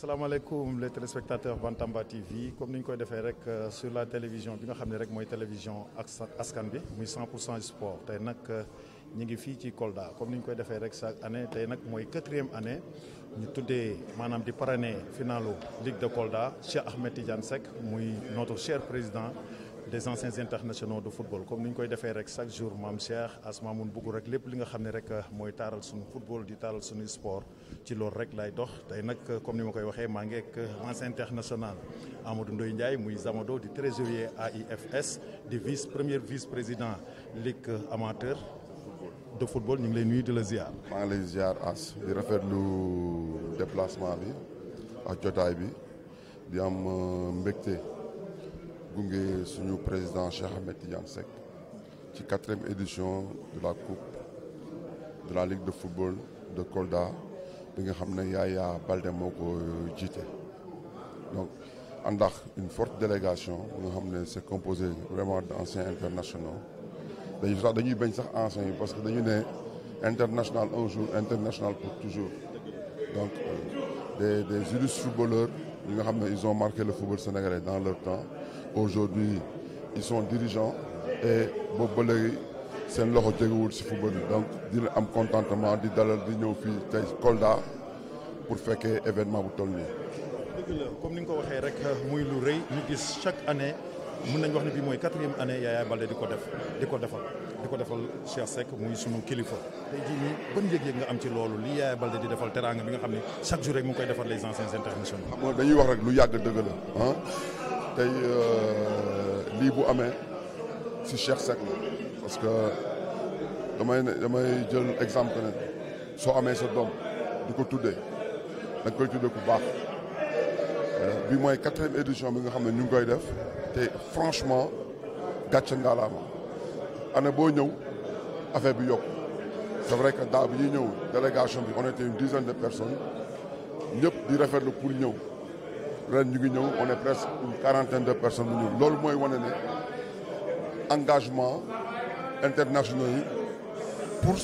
salaamaaleykum les téléspectateurs Bantamba TV comme ni ñu koy defee rek sur la télévision bi nga xam ne rek mooy télévision askan bi muy 100% sport tey nag ñu ngi fii ci Kolda comme ni ñu koy defee rek chaque année tey nag mooy 4e année ñu tuddee maanaam di parrainer finalu Ligue de Kolda Cheikh Ahmed Tidiane Seck muy notre cher président des anciens internationaux de football comme ni ñu koy defee rek chaque jour maam Cheikh Asma mun bugg rek lépp li nga xam ne rek mooy taaral suñu football di taaral suñu sport ci loolu rek lay dox tey nag comme ni ma koy waxee maa ngi ak ancien international Amadou Ndoye Ndiaye muy Zamado di trésorier AIFS di premier vice président ligue amateur de football ñu ngi lay nuyu di la ziar. maa ngi lay ziar As di rafetlu déplacement bi ak jotaay bi di am mbégte. gunge suñu président Cheikh Ahmed Tidiane Seck ci 4e édition de la coupe de la ligue de football de Kolda bi nga xam ne Yaya Baldé moo ko jiite donc àndax une forte délégation bi nga xam ne c'est composé vraiment d'anciens internationaux dañuy bañ sax anciens yi parce que dañu ne international un jour international pour toujours donc des illustres footballeurs ñi nga xam ne ils ont marqué le football sénégalais dans leur temps. Aujourd'hui ils sont dirigeants et boobu ba léegi seen loxo jegewul ci football bi donc dina am contentement di dalal di ñëw fii tey Kolda pour fekkee événement bu toll nii. dëgg la comme ni nga ko waxee rek muy lu rëy ñu gis chaque année mën nañu wax ne bii mooy 4e année Yaya Baldé di ko defal Cheikh Seck muy sunu kilifa tey jii nii ban yëg-yëg nga am ci loolu li Yaya Baldé di defal teraanga bi nga xam ne chaque jour rek mu ngi koy defal les anciens internationaux. xam nga dañuy wax rek lu yàgg dëgg la ah. tey lii bu amee ci Cheikh Seck la parce que damay jël exemple ne soo amee sa doom di ko tuddee da nga koy tuddee ku baax bi mooy 4e édition bi nga xam ne ñu ngi koy def te franchement gàcce ngalaama année boo ñëw affaire bi yokku c'est vrai que daaw bi ñuy ñëw délégation bi on était une dizaine de personnes ñëpp di rafetlu pour ñëw. ren ñu ngi ñëw on est presque une quarantaine de personnes bu ñëw loolu mooy wane ne engagement internationaux yi pour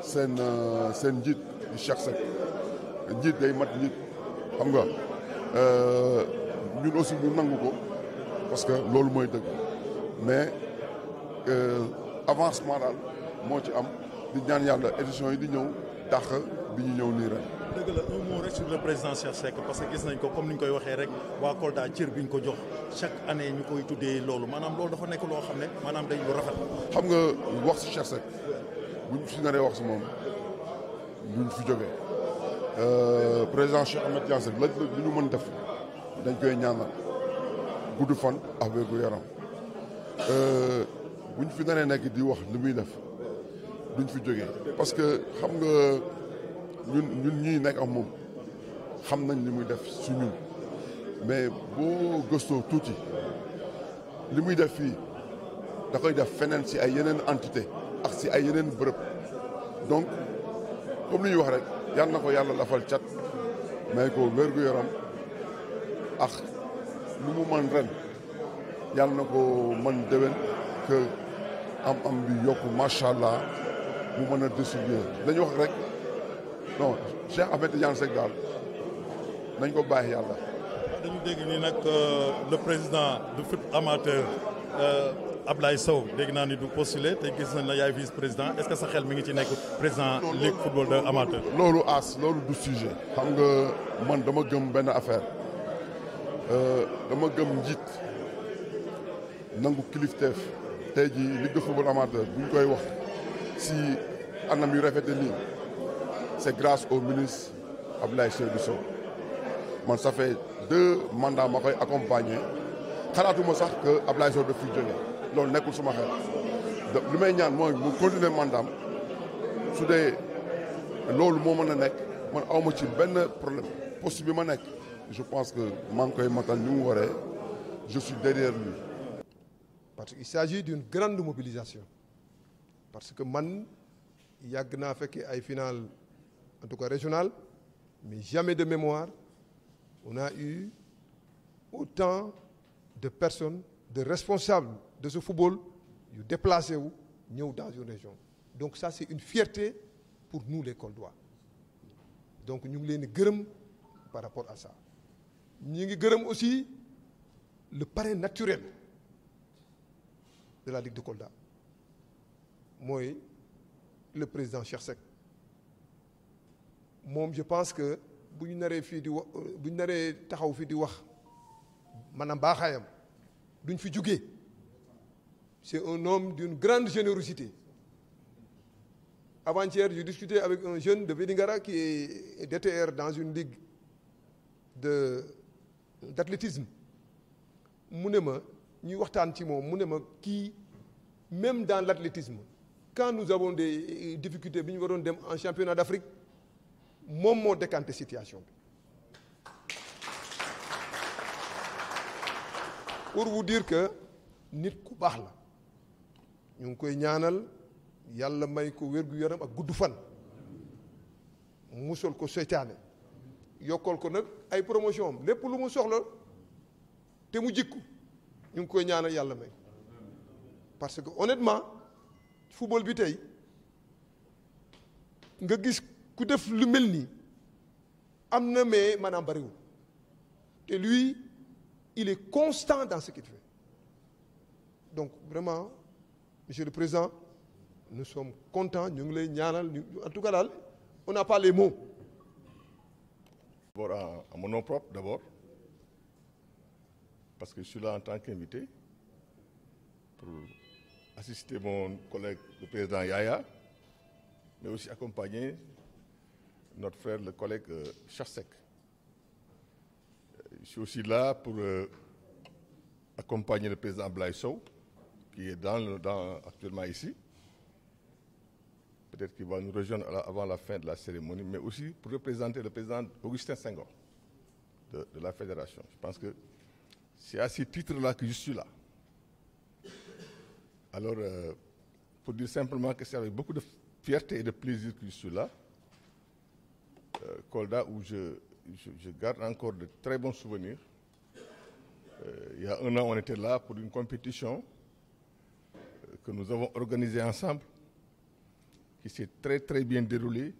seen njiit di Cheikh Seck njiit day mat njiit xam nga ñun aussi ñu nangu ko parce que loolu mooy dëgg mais avancement daal moo ci am di ñaan yàlla éditions yi di ñëw dàq bi ñu ñëw nii ren. dëgg la un mot rek sur le président Cheikh Seck parce que gis nañ ko comme ni ñu koy waxee rek waa Kolda cër bi ñu ko jox chaque année ñu koy tuddee loolu maanaam loolu dafa nekk loo xam ne maanaam day lu rafet. xam nga wax ci Cheikh Seck buñ fi naree wax ci moom duñ fi jógee président Cheikh Ahmed Tidiane Seck la lu ñu mën def dañ koy ñaanal gudd fan ak wérgu yaram buñ fi naree nekk di wax li muy def duñ fi jógee parce que xam nga. ñun ñii nekk ak moom xam nañ li muy def su ñun mais boo gëstoo tuuti li muy def fii da koy def feneen ci ay yeneen entité ak ci ay yeneen bërëb donc comme li ñuy wax rek yal na ko yàlla lafal cat may ko wér-gu-yaram ak lu mu mën ren yal na ko mën déwén que am bi yokku macha allah mu mën a distribuer dañu wax rek. non Cheikh Ahmed Tidiane Seck daal nañ ko bàyyi yàlla. dañu dégg ni nag le président du foot amateur Ablaye Sow dégg naa ni du postuler te gis nañ la yaay vice président est-ce que sa xel mi ngi ci nekk président ligue football de amateur. loolu loolu du sujet. xam nga man dama gëm benn affaire dama gëm njiit nangu kilifteef tey jii ligue de football amateur bu ñu koy wax si anam yu rafete nii. c'est grâce au ministre Abdoulaye Seydou Sow man ça fait 2 mandats ma koy accompagner xalaatuma sax que Abdoulaye Sow daf fi jóge loolu nekkul suma xel li may ñaan mooy mu continuer mandaam su dee loolu moo mën a nekk man awma ci benn problème poste bi ma nekk je pense que maa ngi koy matal ni mu waree je suis derrière lui. parce qu'il s'agit d'une grande mobilisation parce que man yàgg naa fekkee ay final en tout cas régional mais jamais de mémoire on a eu autant de personnes de responsables de ce football yu déplacé wu ñëw dans une région donc ça c'est une fierté pour nous les Koldois donc ñu ngi leen di gërëm par rapport à ça ñi ngi gërëm aussi le parrain naturel de la Ligue de Kolda mooy le président Cheikh Seck moom je pense que bu ñu naree fii di wax bu ñu naree taxaw fii di wax maanaam baaxaayam duñ fi jugee c'est un homme d'une grande générosité. Avant-hier, j'ai discuté avec un jeune de Vélingara qui est DTR dans une ligue d'athlétisme. mu ne ma ñuy waxtaan ci moom mu ne ma kii même dans l'athlétisme quand nous avons des difficultés bi ñu waroon dem en championnat d'Afrique moom moo décanté situation bi. Pour vous dire que nit ku baax la ñu ngi koy ñaanal yàlla may ko wér-gu-yaram ak gudd fan musal ko seytaane yokkal ko nag ay promotion am lépp lu mu soxla te mu jikku ñu ngi koy ñaanal yàlla may parce que honnêtement football bi tey nga gis ku def lu mel nii am na mais maanaam bariwul te lui il est constant dans ce qu'il fait donc vraiment monsieur le président nous sommes contents ñu ngi lay ñaanal en tout cas daal on n'a pas les mots. D'abord à mon nom propre d'abord parce que je suis là en tant qu'invité pour assister mon collègue le président Yaya mais aussi accompagner notre frère le collègue Cheikh Seck. Je suis aussi là pour accompagner le président Abdoulaye Sow qui est actuellement ici. Peut-être qu'il va nous rejoindre avant la fin de la cérémonie, mais aussi pour représenter le président Augustin Senghor de la fédération. Je pense que c'est à ce titre-là que je suis là. Alors, pour dire simplement que c'est avec beaucoup de fierté et de plaisir que je suis là. Kolda, où je garde encore de très bons souvenirs. Il y a un an, on était là pour une compétition que nous avons organisée ensemble, qui s'est très très bien déroulée.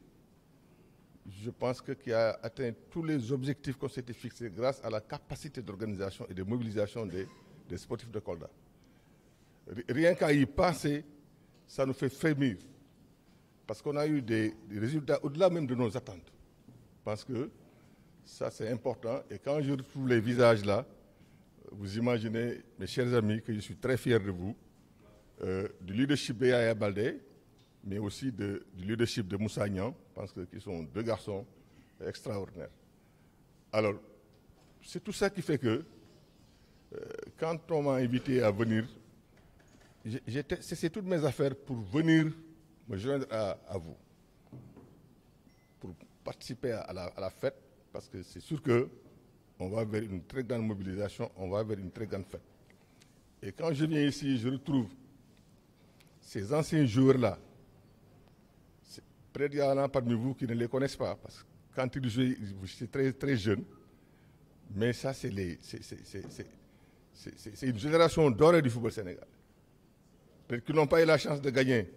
Je pense qui a atteint tous les objectifs qu'on s'était fixés grâce à la capacité d'organisation et de mobilisation des sportifs de Kolda. Rien qu'à y penser, ça nous fait frémir. Parce qu'on a eu des résultats au-delà même de nos attentes. Parce que ça, c'est important. Et quand je retrouve les visages là, vous imaginez, mes chers amis, que je suis très fier de vous, du leadership de Yaya Baldé, mais aussi du leadership de Moussa Niang, parce qu'ils sont deux garçons extraordinaires. Alors, c'est tout ça qui fait que, quand on m'a invité à venir, j'ai cessé toutes mes affaires pour venir me joindre à vous, pour participer à la fête, parce que c'est sûr qu'on va vers une très grande mobilisation, on va vers une très grande fête. Et quand je viens ici, je retrouve ces anciens joueurs-là. Peut-être qu'il y en a parmi vous qui ne les connaissent pas, parce que quand ils jouent, c'est très, très jeune. Mais ça, c'est une génération dorée du football sénégalais. Peut-être qu'ils n'ont pas eu la chance de gagner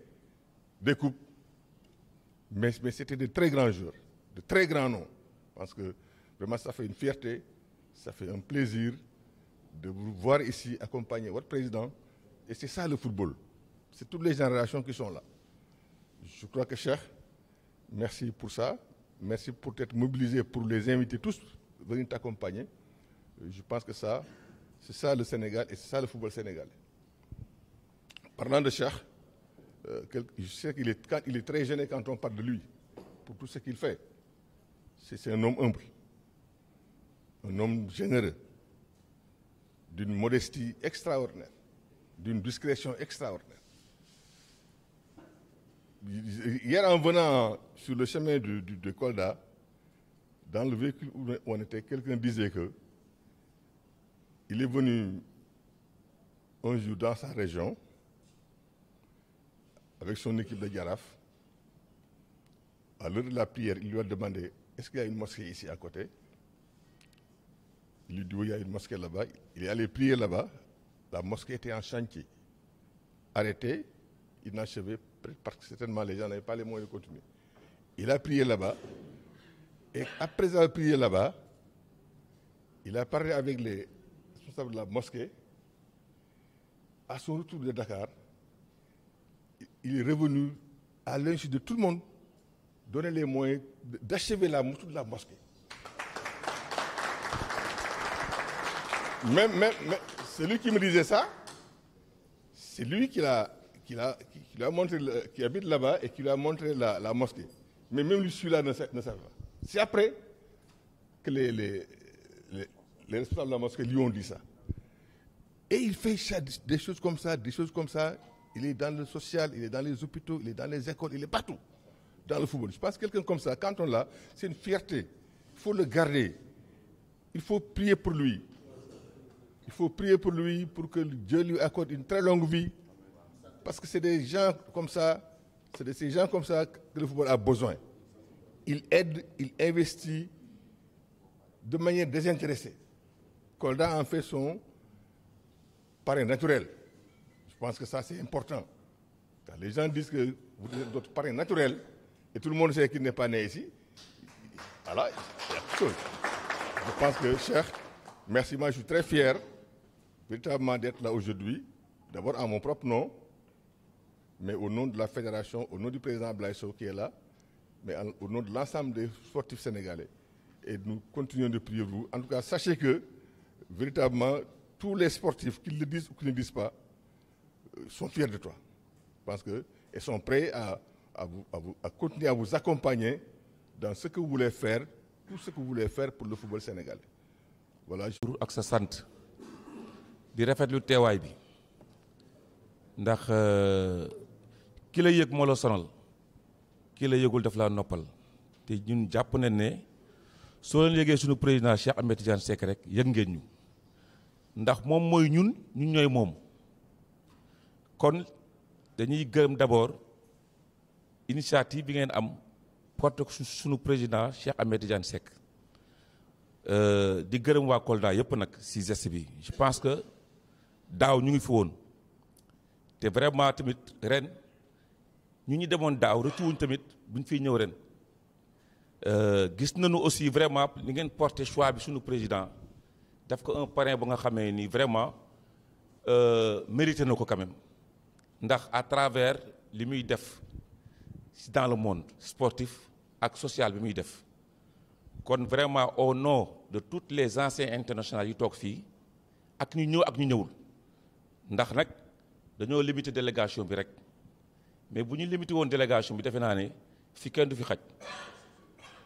des coupes, mais c'était de très grands joueurs, de très grands noms. Parce que vraiment, ça fait une fierté, ça fait un plaisir de vous voir ici accompagner votre président. Et c'est ça le football. C'est toutes les générations qui sont là. Je crois que Cheikh, merci pour ça. Merci pour t'être mobilisé pour les inviter tous venir t'accompagner. Je pense que ça, c'est ça le Sénégal et c'est ça le football sénégalais. Parlant de Cheikh, je sais qu'il est très gêné quand on parle de lui, pour tout ce qu'il fait. C'est un homme humble, un homme généreux, d'une modestie extraordinaire, d'une discrétion extraordinaire. Hier, en venant sur le chemin de Kolda, dans le véhicule où on était, quelqu'un disait que il est venu un jour dans sa région avec son équipe de Jaraaf. À l'heure de la prière, il lui a demandé est-ce qu'il y a une mosquée ici à côté? Il lui dit oui, il y a une mosquée là-bas. Il est allé prier là-bas. La mosquée était en chantier. Arrêté, inachevé, parce que certainement les gens n'avaient pas les moyens de continuer. Il a prié là-bas. Et après avoir prié là-bas, il a parlé avec les responsables de la mosquée. À son retour de Dakar, il est revenu à l'insu de tout le monde, donner les moyens d'achever la mouture de la mosquée. Même c'est lui qui me disait ça. C'est lui qui a montré, qui habite là-bas et qui lui a montré la mosquée. Mais même lui, celui-là ne savait pas. C'est après que les responsables de la mosquée lui ont dit ça. Et il fait des choses comme ça, Il est dans le social, il est dans les hôpitaux, il est dans les écoles, il est partout dans le football. Je pense que quelqu'un comme ça, quand on l'a, c'est une fierté. Il faut le garder. Il faut prier pour lui. Il faut prier pour lui, pour que Dieu lui accorde une très longue vie. Parce que c'est des gens comme ça, c'est de ces gens comme ça que le football a besoin. Il aide, il investit de manière désintéressée. Kolda en fait son parrain naturel. Je pense que ça, c'est important. Quand les gens disent que vous êtes votre parrain naturel, et tout le monde sait qu'il n'est pas né ici, voilà, il y a quelque chose. Je pense que, cher, merci, moi je suis très fier, véritablement, d'être là aujourd'hui, d'abord en mon propre nom, mais au nom de la fédération, au nom du président Blaïso qui est là, mais au nom de l'ensemble des sportifs sénégalais. Et nous continuons de prier vous. En tout cas, sachez que, véritablement, tous les sportifs, qu'ils le disent ou qu'ils ne disent pas, sont fiers de toi. Parce qu'ils sont prêts à continuer à vous accompagner dans ce que vous voulez faire, tout ce que vous voulez faire pour le football sénégalais. Voilà. ak sa sant di rafetlu teewaay bi ndax ki la yëg moo la sonal ki la yëgul daf laa noppal te ñun jàpp nañ ne soo leen yëgee suñu président Cheikh Ahmed Tidiane Seck rek yëg ngeen ñu ndax moom mooy ñun ñooy moom kon dañuy gërëm d'abord initiative bi ngeen am porte ko suñu président Cheikh Ahmed Tidiane Seck di gërëm waa Kolda yëpp nag si geste bi je pense que daaw ñu ngi fi woon te vraiment tamit ren ñu demoon daaw rëccu wuñ tamit buñ fiy ñëw ren gis nañu aussi vraiment li ngeen porté choix bi suñu président daf ko un parrain ba nga xamee ni vraiment mérité na ko quand même ndax à travers li muy def dans le monde sportif ak social bi muy def kon vraiment au nom de toutes les anciens internationaux yi toog fii ak ñu ñëw ak ñu ñëwul ndax nag dañoo limité délégation bi rek mais bu ñu limité woon délégation bi defe naa ne fi kenn du fi xaj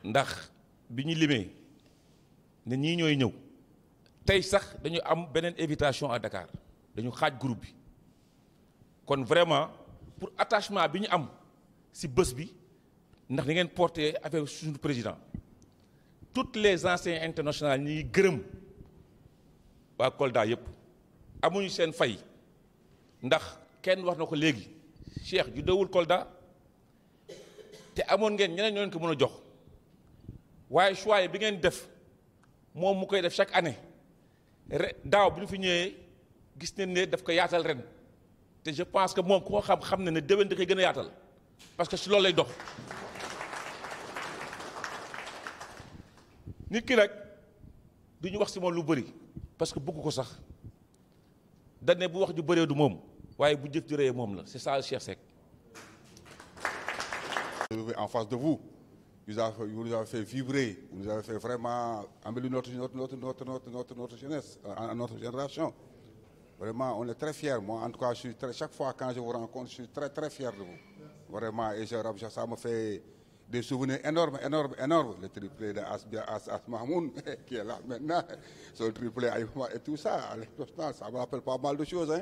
ndax bi ñu limee ne ñii ñooy ñëw tey sax dañu am beneen invitation à Dakar dañu xaaj groupe bi kon vraiment pour attachement bi ñu am ci bés bi ndax da ngeen porté avec suñu président toutes les anciens internationaux ñi gërëm waa Kolda yëpp amuñu seen fay ndax kenn wax na ko léegi Cheikh ju dawul Kolda te amoon ngeen ñeneen ñoo leen ko mën a jox waaye choix bi ngeen def moom mu koy def chaque année daaw bi ñu fi ñëwee gis nañ ne daf ko yaatal ren te je pense que moom ku ko xam na ne déwén da koy gën a yaatal parce que si loolu lay dox nit ki nag du ñu wax si moom lu bëri parce que bëgg ko sax dañ ne bu wax ju bëree du moom waaye bu jëf ju rëyee moom la c'est ça Cheikh Seck. En face de vous, vous nous avez fait vibrer, vous nous avez fait vraiment embellir notre jeunesse, notre génération. Vraiment, on est très fiers. Moi, en tout cas, chaque fois quand je vous rencontre, je suis très très fier de vous. Vraiment, et ça me fait des souvenirs énormes. Le triplé d'As Mahmoud, qui est là maintenant, son triplé et tout ça, ça me rappelle pas mal de choses. Hein.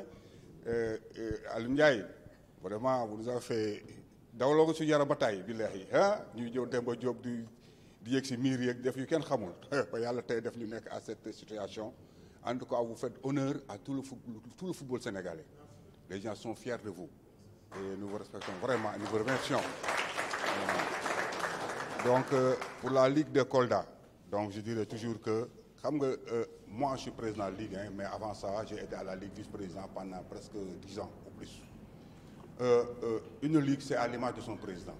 Alioune Ndiaye, vraiment, vous nous avez fait. dawloo ko su yaram ba tey billahi ñuy ñëw Demba Diop di yegg si miir yeeg def yu kenn xamul ba yàlla tey def ñu nekk à cette situation. En tout cas, vous faites honneur à tout le football sénégalais. Les gens sont fiers de vous et nous vous respectons vraiment, nous vous remercions. Donc pour la Ligue de Kolda, donc je dirais toujours que moi je suis président de la Ligue, mais avant ça j'ai été à la Ligue vice-président pendant presque 10 ans ou plus. Une ligue, c'est à l'image de son président.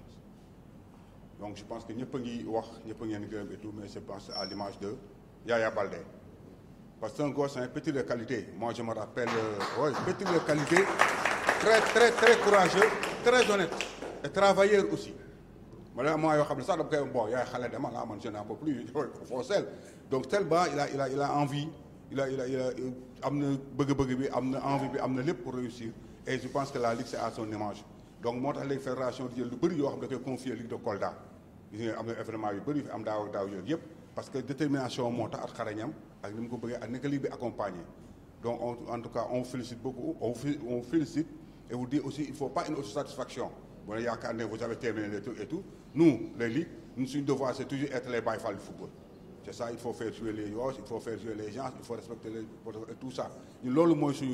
Donc je pense que ñëpp a ngi wax ñëpp a ngeen gërëm et tout, mais je pense à l'image de Yaya Baldé. Parce qu'un gosse, c'est un petit de qualité. Moi, je me rappelle, petit de qualité, très, très, très courageux, très honnête et travailleur aussi. Moi, ça, bon, il y a je n'en peux plus, il faut celle. Donc, tellement il a envie, il a envie pour réussir. Et je pense que la Ligue, c'est à son image. Donc, moi, les fédérations, le plus de confier la Ligue de Kolda. Il y a un événement, parce que détermination monte à Kharaniam, avec nous accompagner. Donc, en tout cas, on félicite beaucoup, on félicite, et vous dit aussi, il ne faut pas une autosatisfaction. Bon, il y a quand vous avez terminé les trucs et tout. Nous, les ligues, notre devoir, c'est toujours être les baïfals du football. C'est ça, il faut faire jouer les yosses, il faut faire jouer les gens, il faut respecter tout ça. Nous, c'est moi, je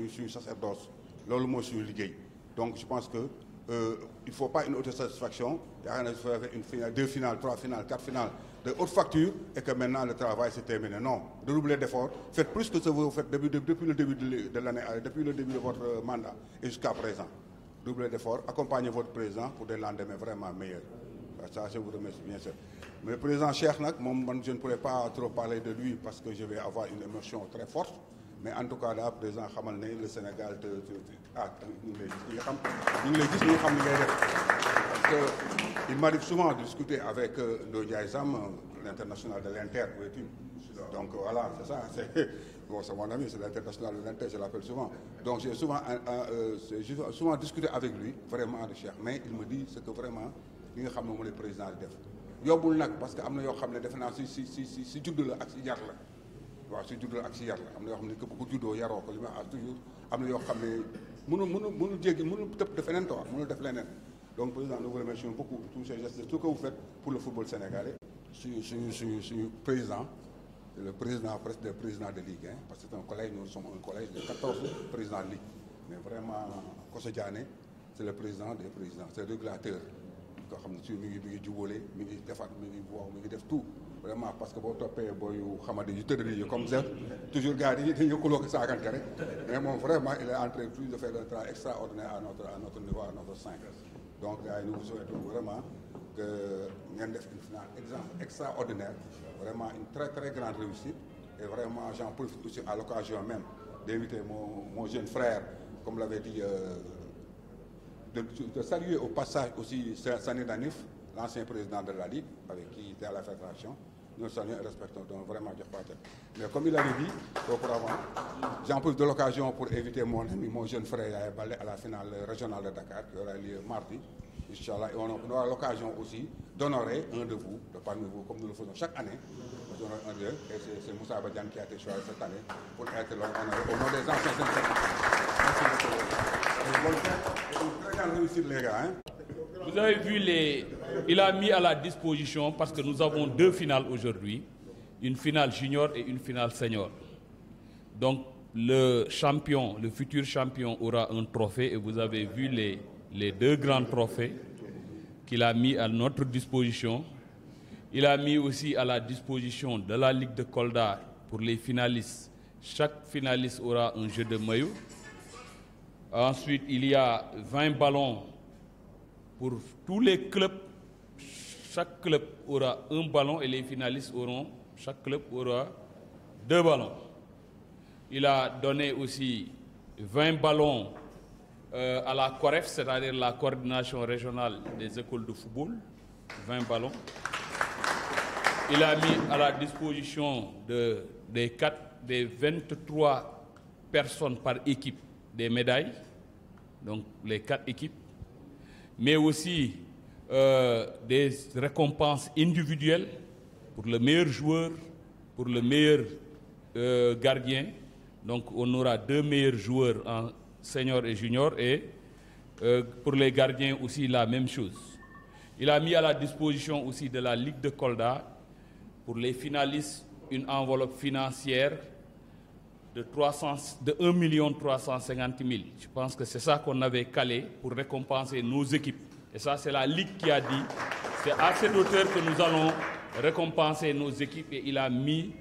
suis sacerdoce. C'est moi, je suis ligué. Donc, je pense que il ne faut pas une autosatisfaction. Il y a une finale, 2 finales, 3 finales, 4 finales de haute facture et que maintenant le travail s'est terminé. Non, redoublez d'efforts. Faites plus que ce que vous faites depuis le début de l'année, depuis le début de votre mandat et jusqu'à présent. Doublez d'efforts, accompagnez votre président pour des lendemains vraiment meilleurs. Ça, je vous remercie bien sûr. Mais le président Cheikh, je ne pourrais pas trop parler de lui parce que je vais avoir une émotion très forte. Mais en tout cas, là, le président Khamal le Sénégal, il m'arrive souvent de discuter avec Ndoye Zam, l'international de l'Inter. Donc voilà, c'est ça. Bon, c'est mon ami, c'est l'international de l'Inter, je l'appelle souvent. Donc j'ai souvent discuté avec lui, vraiment, de Cheikh. Mais il me dit ce que vraiment, il a le président de def. Yobul nak parce que amna yo xamné def na si judd la ak si yar la waaw si judd la ak si yar la amna yo xamné que bu ko juddo yaro ko lima toujours amna yo xamné mënu jéggi mënu tepp def fenen quoi mënu def lenen donc président nous vous remercions beaucoup tous ces gestes tout que vous faites pour le football sénégalais je président le président presque des présidents de Ligue 1 parce que c'est un collège nous sommes un collège de 14 présidents de Ligue mais vraiment Kosso Diané c'est le président des présidents c'est le régulateur ko xamni ci mi ngi djubole mi ngi defat mi ngi wax mi ngi def tout vraiment parce que bo topé boyu xamade yu teudri comme ça toujours gars yi dañu ko lok saagante rek mais moom vraiment il est en train de faire un travail extraordinaire à notre niveau à notre sein donc gars nous vous souhaitons vraiment que ngeen def une finale extraordinaire vraiment une très très grande réussite et vraiment j'en profite aussi à l'occasion même d'inviter mon jeune frère comme l'avait dit de saluer au passage aussi Sani Danif, l'ancien président de la Ligue, avec qui il était à la fédération. Nous saluons et respectons, donc vraiment, mais comme il avait dit auparavant, j'en profite de l'occasion pour inviter mon ami, mon jeune frère à la finale régionale de Dakar, qui aura lieu mardi, Inch'Allah, et on aura l'occasion aussi d'honorer un de vous, de parmi vous, comme nous le faisons chaque année. Nous honorons un d'eux, et c'est Moussa Abadian qui a été choisi cette année pour être honoré au nom des anciens Vous avez vu il a mis à la disposition, parce que nous avons 2 finales aujourd'hui, une finale junior et une finale senior. Donc le futur champion aura un trophée et vous avez vu les 2 grands trophées qu'il a mis à notre disposition. Il a mis aussi à la disposition de la Ligue de Kolda pour les finalistes. Chaque finaliste aura un jeu de maillot. Ensuite, il y a 20 ballons pour tous les clubs. Chaque club aura un ballon et les finalistes chaque club aura 2 ballons. Il a donné aussi 20 ballons à la COREF, c'est-à-dire la coordination régionale des écoles de football. 20 ballons. Il a mis à la disposition des 23 personnes par équipe des médailles, donc les 4 équipes, mais aussi des récompenses individuelles pour le meilleur joueur, pour le meilleur gardien. Donc on aura 2 meilleurs joueurs en senior et junior et pour les gardiens aussi la même chose. Il a mis à la disposition aussi de la Ligue de Kolda pour les finalistes une enveloppe financière de 1 350 000. Je pense que c'est ça qu'on avait calé pour récompenser nos équipes. Et ça, c'est la Ligue qui a dit, c'est à cette hauteur que nous allons récompenser nos équipes. Et il a mis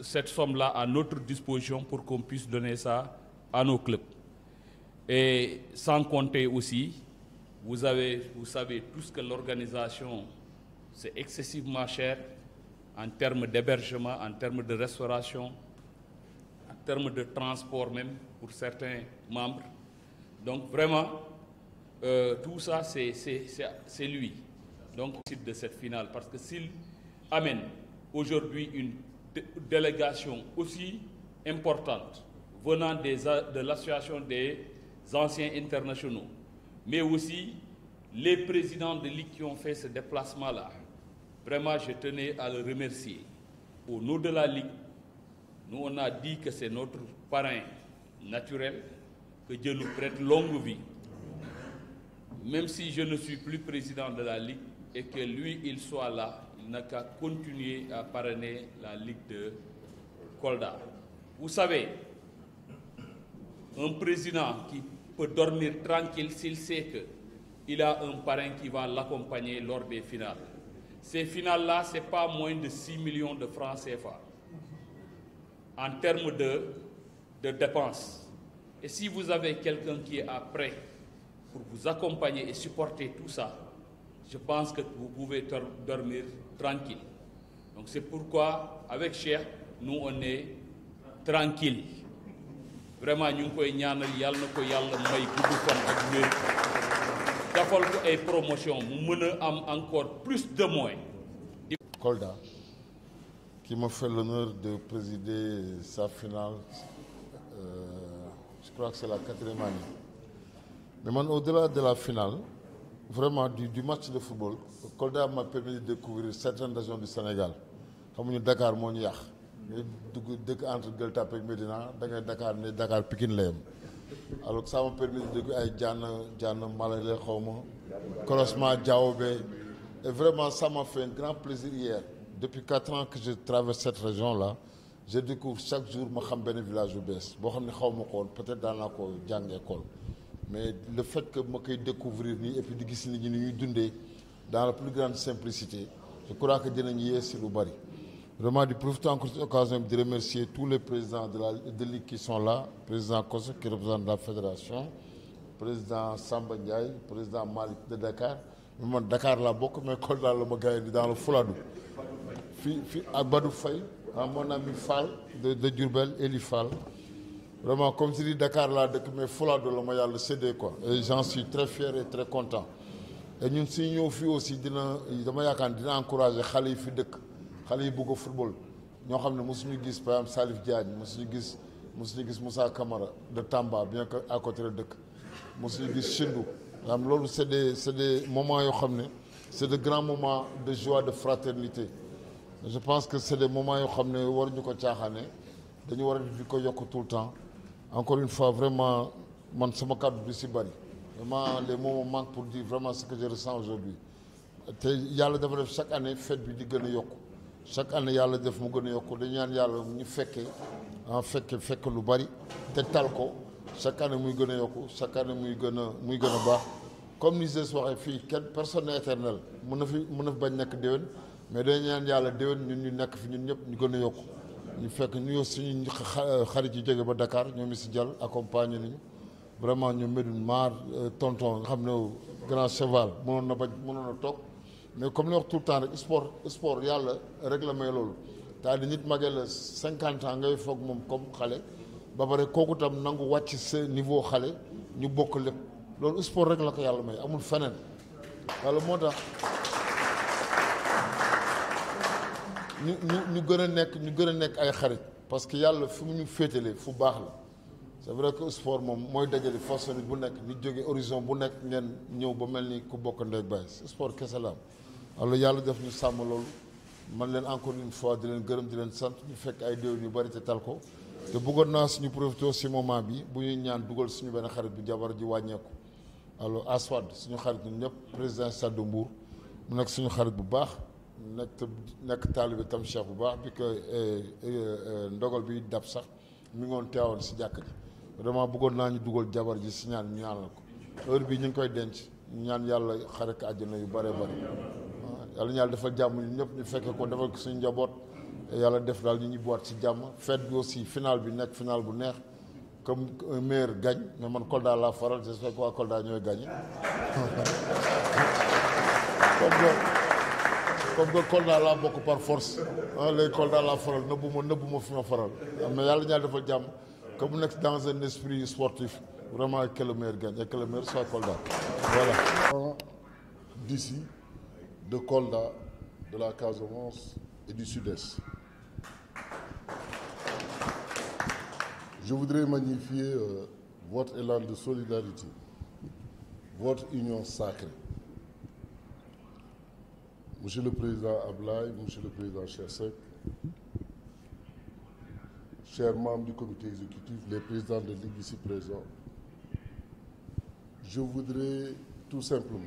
cette somme-là à notre disposition pour qu'on puisse donner ça à nos clubs. Et sans compter aussi, vous savez tous que l'organisation, c'est excessivement cher en termes d'hébergement, en termes de restauration, en termes de transport même pour certains membres. Donc vraiment, tout ça, c'est lui. Donc, de cette finale, parce que s'il amène aujourd'hui une délégation aussi importante venant de l'association des anciens internationaux, mais aussi les présidents de ligue qui ont fait ce déplacement-là, vraiment, je tenais à le remercier. Au nom de la ligue, nous, on a dit que c'est notre parrain naturel, que Dieu nous prête longue vie. Même si je ne suis plus président de la ligue et que lui, il soit là, il n'a qu'à continuer à parrainer la ligue de Kolda. Vous savez, un président qui peut dormir tranquille s'il sait qu'il a un parrain qui va l'accompagner lors des finales. Ces finales-là, ce n'est pas moins de 6 millions de francs CFA en termes de dépenses. Et si vous avez quelqu'un qui est prêt pour vous accompagner et supporter tout ça, je pense que vous pouvez dormir tranquille. Donc c'est pourquoi, avec Cheikh, nous on est tranquille. Vraiment, nous avons ñaanal yalla nako yalla may guddu fan ak wër. Dafal ko ay promotion mu meuna am encore plus de moyens. Kolda, qui m'a fait l'honneur de présider sa finale, je crois que c'est la 4e année. Mais au-delà de la finale, vraiment du match de football, Kolda m'a permis de découvrir certaines régions du Sénégal. Comme Dakar, mon yach. Entre Gueule Tapée et Médina, Dakar, Pikine. Alors ça m'a permis de découvrir Diana, Malale, Kolosma, Diaobé. Et vraiment, ça m'a fait un grand plaisir hier. Depuis 4 ans que je traverse cette région-là, je découvre chaque jour un village au Bess. Peut-être dans la école. Mais le fait que je puisse découvrir et puis de dans la plus grande simplicité, je crois que je suis le bari. Vraiment, je profite encore de cette occasion de remercier tous les présidents de Ligue qui sont là, président Kosso qui représente la fédération, président Samba Ndiaye, président Malik de Dakar. Moi, Dakar là beaucoup, mais Kolda le Magaï dans le Fouladou. Abadou Faye, mon ami Fall de Durbel, Eli Fall. Vraiment, comme je dis, Dakar là, mais Fouladou le Magaï le CD quoi. Et j'en suis très fier et très content. Et nous aussi, nous encourager les filles de xalé bu ko football ñoo xamné mësuñu gis par exemple Salif Diagne mësuñu gis Moussa Camara de Tamba bien que à côté de dëkk mësuñu gis Chindou am lolu c'est des moments yo xamné c'est de grands moments de joie de fraternité. Je pense que c'est des moments yo xamné waruñu ko tiaxané dañu wara di ko yok tout le temps. Encore une fois vraiment man sama cadre bi ci bari vraiment les moments manquent pour dire vraiment ce que je ressens aujourd'hui. Té yalla dafa def chaque année fête bi di gëna yok. Chaque année yàlla def mu gën a yokku dañu ñaan yàlla ñu fekk lu bari te tal ko chaque année muy gën a yokku chaque année muy gën a baax comme ni Zes waxee fii personne n'est éternel mën na fi bañ nekk déwén mais dañu ñaan yàlla déwén ñun ñu nekk fi ñun ñëpp ñu gën a yokku ñu fekk ñu suñu xarit yi jóge ba Dakar ñoom si jàll accompagné nañu vraiment ñu Médoune Mar tonton nga xam ne grand cheval mënoon na toog. Mais comme nous tout le temps, sport, il y a le règlement. Tu as des gens 50 ans, ils font comme Khalé. Babare koku tam nangu wacc ce niveau Khalé, ñu bokk lepp. Lolu sport rek la ko yalla may, amul fenen. Wala motax ñu gëna nek ay xarit parce que yalla fi mu ñu fétalé fu baax la. C'est vrai que le sport moy dajale façon nit bu nek nit joggé horizon bu nek ngeen ñew ba melni ku bokk ndey bay. Sport kessa la. Alors yàlla def ñu sàmm loolu man leen encore une fois di leen gërëm di leen sant ñu fekk ay déwén yu bari te tal ko te bëggoon naa suñu profité si moment bi bu ñuy ñaan dugal suñu benn xarit bi jabar ji wàññeeku alors Aswad suñu xarit ñun ñëpp président Stade de Mbour mu nekk suñu xarit bu baax nekk taalibe tam Cheikh bu baax bi que ndogal bi dab sax mi ngoon teewoon si jàkk ji vraiment bëggoon naa ñu dugal jabar ji si ñaan ñu ñaanal ko heure bi ñu ngi koy denc ñaan yàlla xare ko àjjana yu bëree bëri yàlla ñu yàlla defal jàmm ñu ñëpp ñu fekke ko defal ko suñu njaboot yàlla def daal ñu ñibbiwaat ci jàmm fête bi aussi final bi nekk final bu neex comme un meilleur gagne mais man Kolda laa faral j'espère que waa Kolda ñooy gagné comme que Kolda laa bokk par force les Kolda laa faral nëbbu ma fi ma faral mais yàlla ñaar dafa jàmm que mu nekk dans un esprit sportif vraiment que le meilleur gagne et que le meilleur soit Kolda voilà. D'ici de Kolda, de la Casamance et du Sud-Est. Je voudrais magnifier votre élan de solidarité, votre union sacrée. Monsieur le Président Ablaye, Monsieur le Président Cheikh Seck, chers membres du comité exécutif, les présidents de Ligue ici présents, je voudrais tout simplement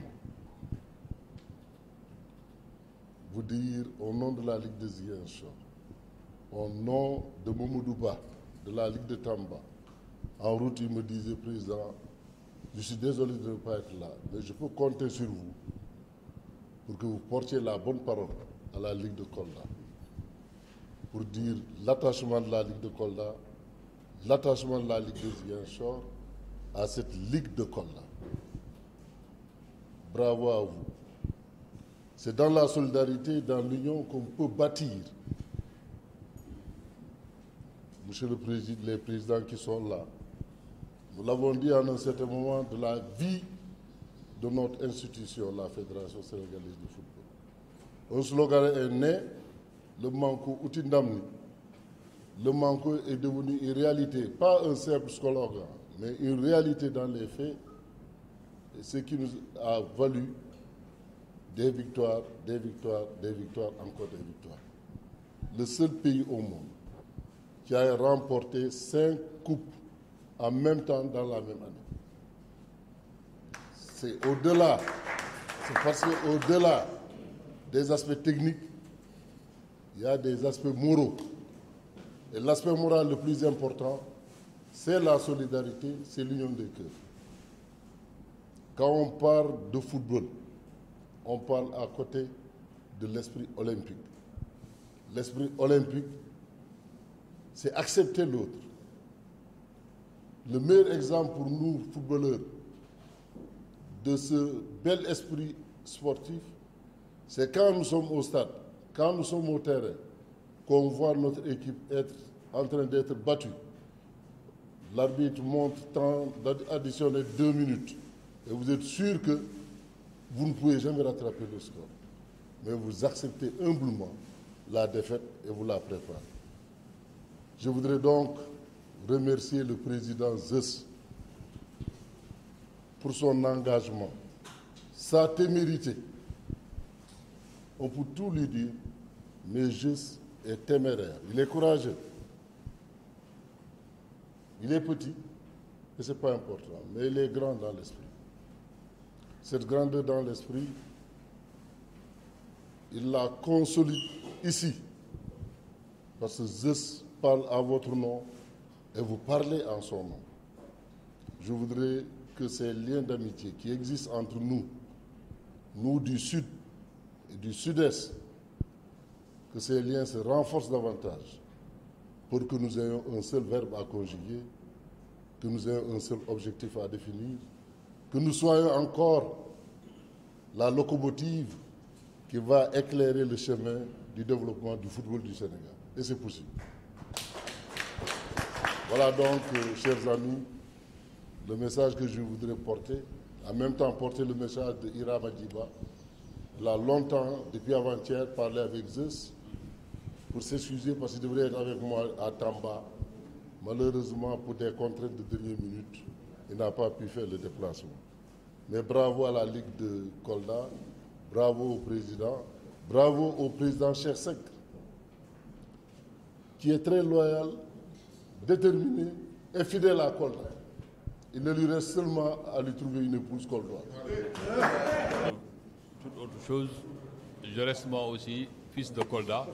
vous dire au nom de la Ligue de Ziguinchor, au nom de Mamadou Ba, de la Ligue de Tamba. En route, il me disait, Président, je suis désolé de ne pas être là, mais je peux compter sur vous pour que vous portiez la bonne parole à la Ligue de Kolda, pour dire l'attachement de la Ligue de Kolda, l'attachement de la Ligue de Ziguinchor à cette Ligue de Kolda. Bravo à vous. C'est dans la solidarité, dans l'union qu'on peut bâtir. Monsieur le Président, les présidents qui sont là, nous l'avons dit à un certain moment de la vie de notre institution, la Fédération sénégalaise de football. Un slogan est né, le Manko Outindamni. Le Manko est devenu une réalité, pas un simple slogan, mais une réalité dans les faits, ce qui nous a valu des victoires, des victoires, des victoires, encore des victoires. Le seul pays au monde qui a remporté 5 coupes en même temps dans la même année. C'est au-delà, c'est parce qu'au-delà des aspects techniques, il y a des aspects moraux. Et l'aspect moral le plus important, c'est la solidarité, c'est l'union des cœurs. Quand on parle de football, on parle à côté de l'esprit olympique. L'esprit olympique, c'est accepter l'autre. Le meilleur exemple pour nous, footballeurs, de ce bel esprit sportif, c'est quand nous sommes au stade, quand nous sommes au terrain, qu'on voit notre équipe être en train d'être battue. L'arbitre montre temps additionnel 2 minutes. Et vous êtes sûr que vous ne pouvez jamais rattraper le score. Mais vous acceptez humblement la défaite et vous la préparez. Je voudrais donc remercier le président Zeus pour son engagement, sa témérité. On peut tout lui dire, mais Zeus est téméraire. Il est courageux. Il est petit, et ce n'est pas important, mais il est grand dans l'esprit. Cette grandeur dans l'esprit, il la consolide ici, parce que Zeus parle à votre nom et vous parlez en son nom. Je voudrais que ces liens d'amitié qui existent entre nous, nous du Sud et du Sud-Est, que ces liens se renforcent davantage pour que nous ayons un seul verbe à conjuguer, que nous ayons un seul objectif à définir, que nous soyons encore la locomotive qui va éclairer le chemin du développement du football du Sénégal. Et c'est possible. Voilà donc, chers amis, le message que je voudrais porter, en même temps porter le message de Ira Madiba. Il a longtemps, depuis avant-hier, parlé avec Zeus pour s'excuser parce qu'il devrait être avec moi à Tamba. Malheureusement, pour des contraintes de dernière minute, il n'a pas pu faire le déplacement. Mais bravo à la Ligue de Kolda, bravo au président Cheikh Seck, qui est très loyal, déterminé et fidèle à Kolda. Il ne lui reste seulement à lui trouver une épouse koldoise. Toute autre chose, je reste moi aussi fils de Kolda,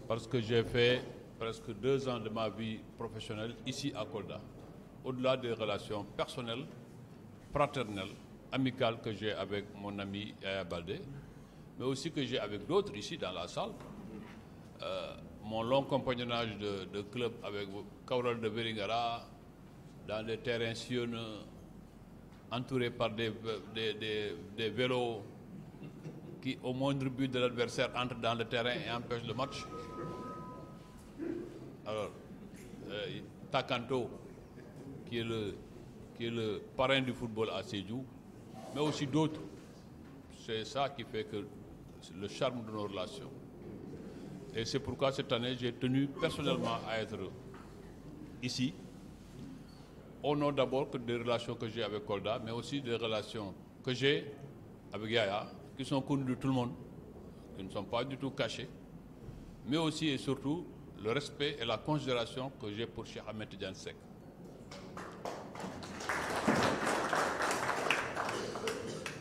parce que j'ai fait presque 2 ans de ma vie professionnelle ici à Kolda. Au-delà des relations personnelles, fraternelles, amicales que j'ai avec mon ami Yaya Baldé, mais aussi que j'ai avec d'autres ici dans la salle. Mon long compagnonnage de club avec Kaural de Veringara, dans des terrains sillonneux, entourés par des vélos qui, au moindre but de l'adversaire, entre dans le terrain et empêche le match. Alors, Takanto, qui est le parrain du football à Sédhiou, mais aussi d'autres. C'est ça qui fait que c'est le charme de nos relations. Et c'est pourquoi cette année, j'ai tenu personnellement à être ici, au nom d'abord des relations que j'ai avec Kolda, mais aussi des relations que j'ai avec Yaya, qui sont connues de tout le monde, qui ne sont pas du tout cachées, mais aussi et surtout le respect et la considération que j'ai pour Cheikh Ahmed Tidiane Seck.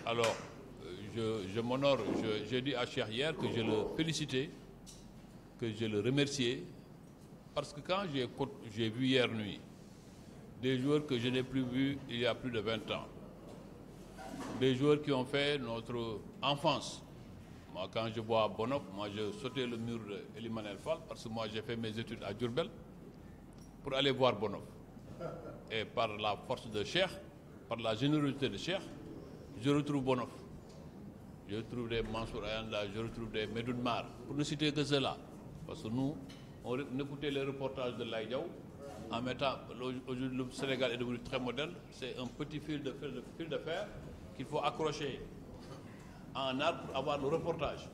Alors, je m'honore, j'ai dit à Cheikh hier que je le félicitais, que je le remerciais, parce que quand j'ai vu hier nuit des joueurs que je n'ai plus vus il y a plus de 20 ans, des joueurs qui ont fait notre enfance. Moi, quand je vois Bonof, moi, je sautais le mur de Elimanel Fall, parce que moi, j'ai fait mes études à Diourbel pour aller voir Bonof. Et par la force de Cheikh, par la générosité de Cheikh, je retrouve Bonof. Je retrouve des Mansour Ayanda, je retrouve des Medoune Mar, pour ne citer que cela. Parce que nous, on écoutait les reportages de Laïdiaou, en mettant, aujourd'hui le Sénégal est devenu très moderne, c'est un petit fil de fer qu'il faut accrocher en arbre pour avoir le reportage.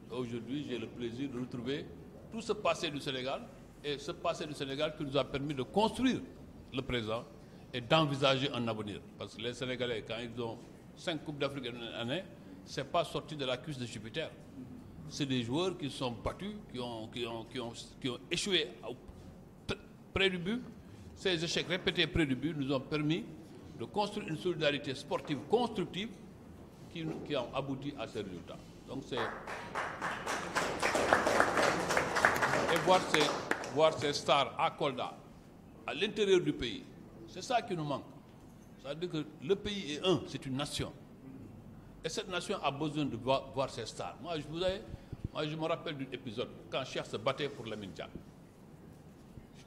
Aujourd'hui, j'ai le plaisir de retrouver tout ce passé du Sénégal, et ce passé du Sénégal qui nous a permis de construire le présent et d'envisager un avenir. Parce que les Sénégalais, quand ils ont 5 Coupes d'Afrique en une année, ce n'est pas sorti de la cuisse de Jupiter. C'est des joueurs qui sont battus, qui ont échoué près du but. Ces échecs répétés près du but nous ont permis de construire une solidarité sportive constructive qui a abouti à ces résultats. Donc c'est... Et voir ces stars à Kolda, à l'intérieur du pays, c'est ça qui nous manque. C'est-à-dire que le pays est un, c'est une nation. Et cette nation a besoin de voir ses stars. Moi, je me rappelle d'un épisode quand Cheikh se battait pour Lamine Diack.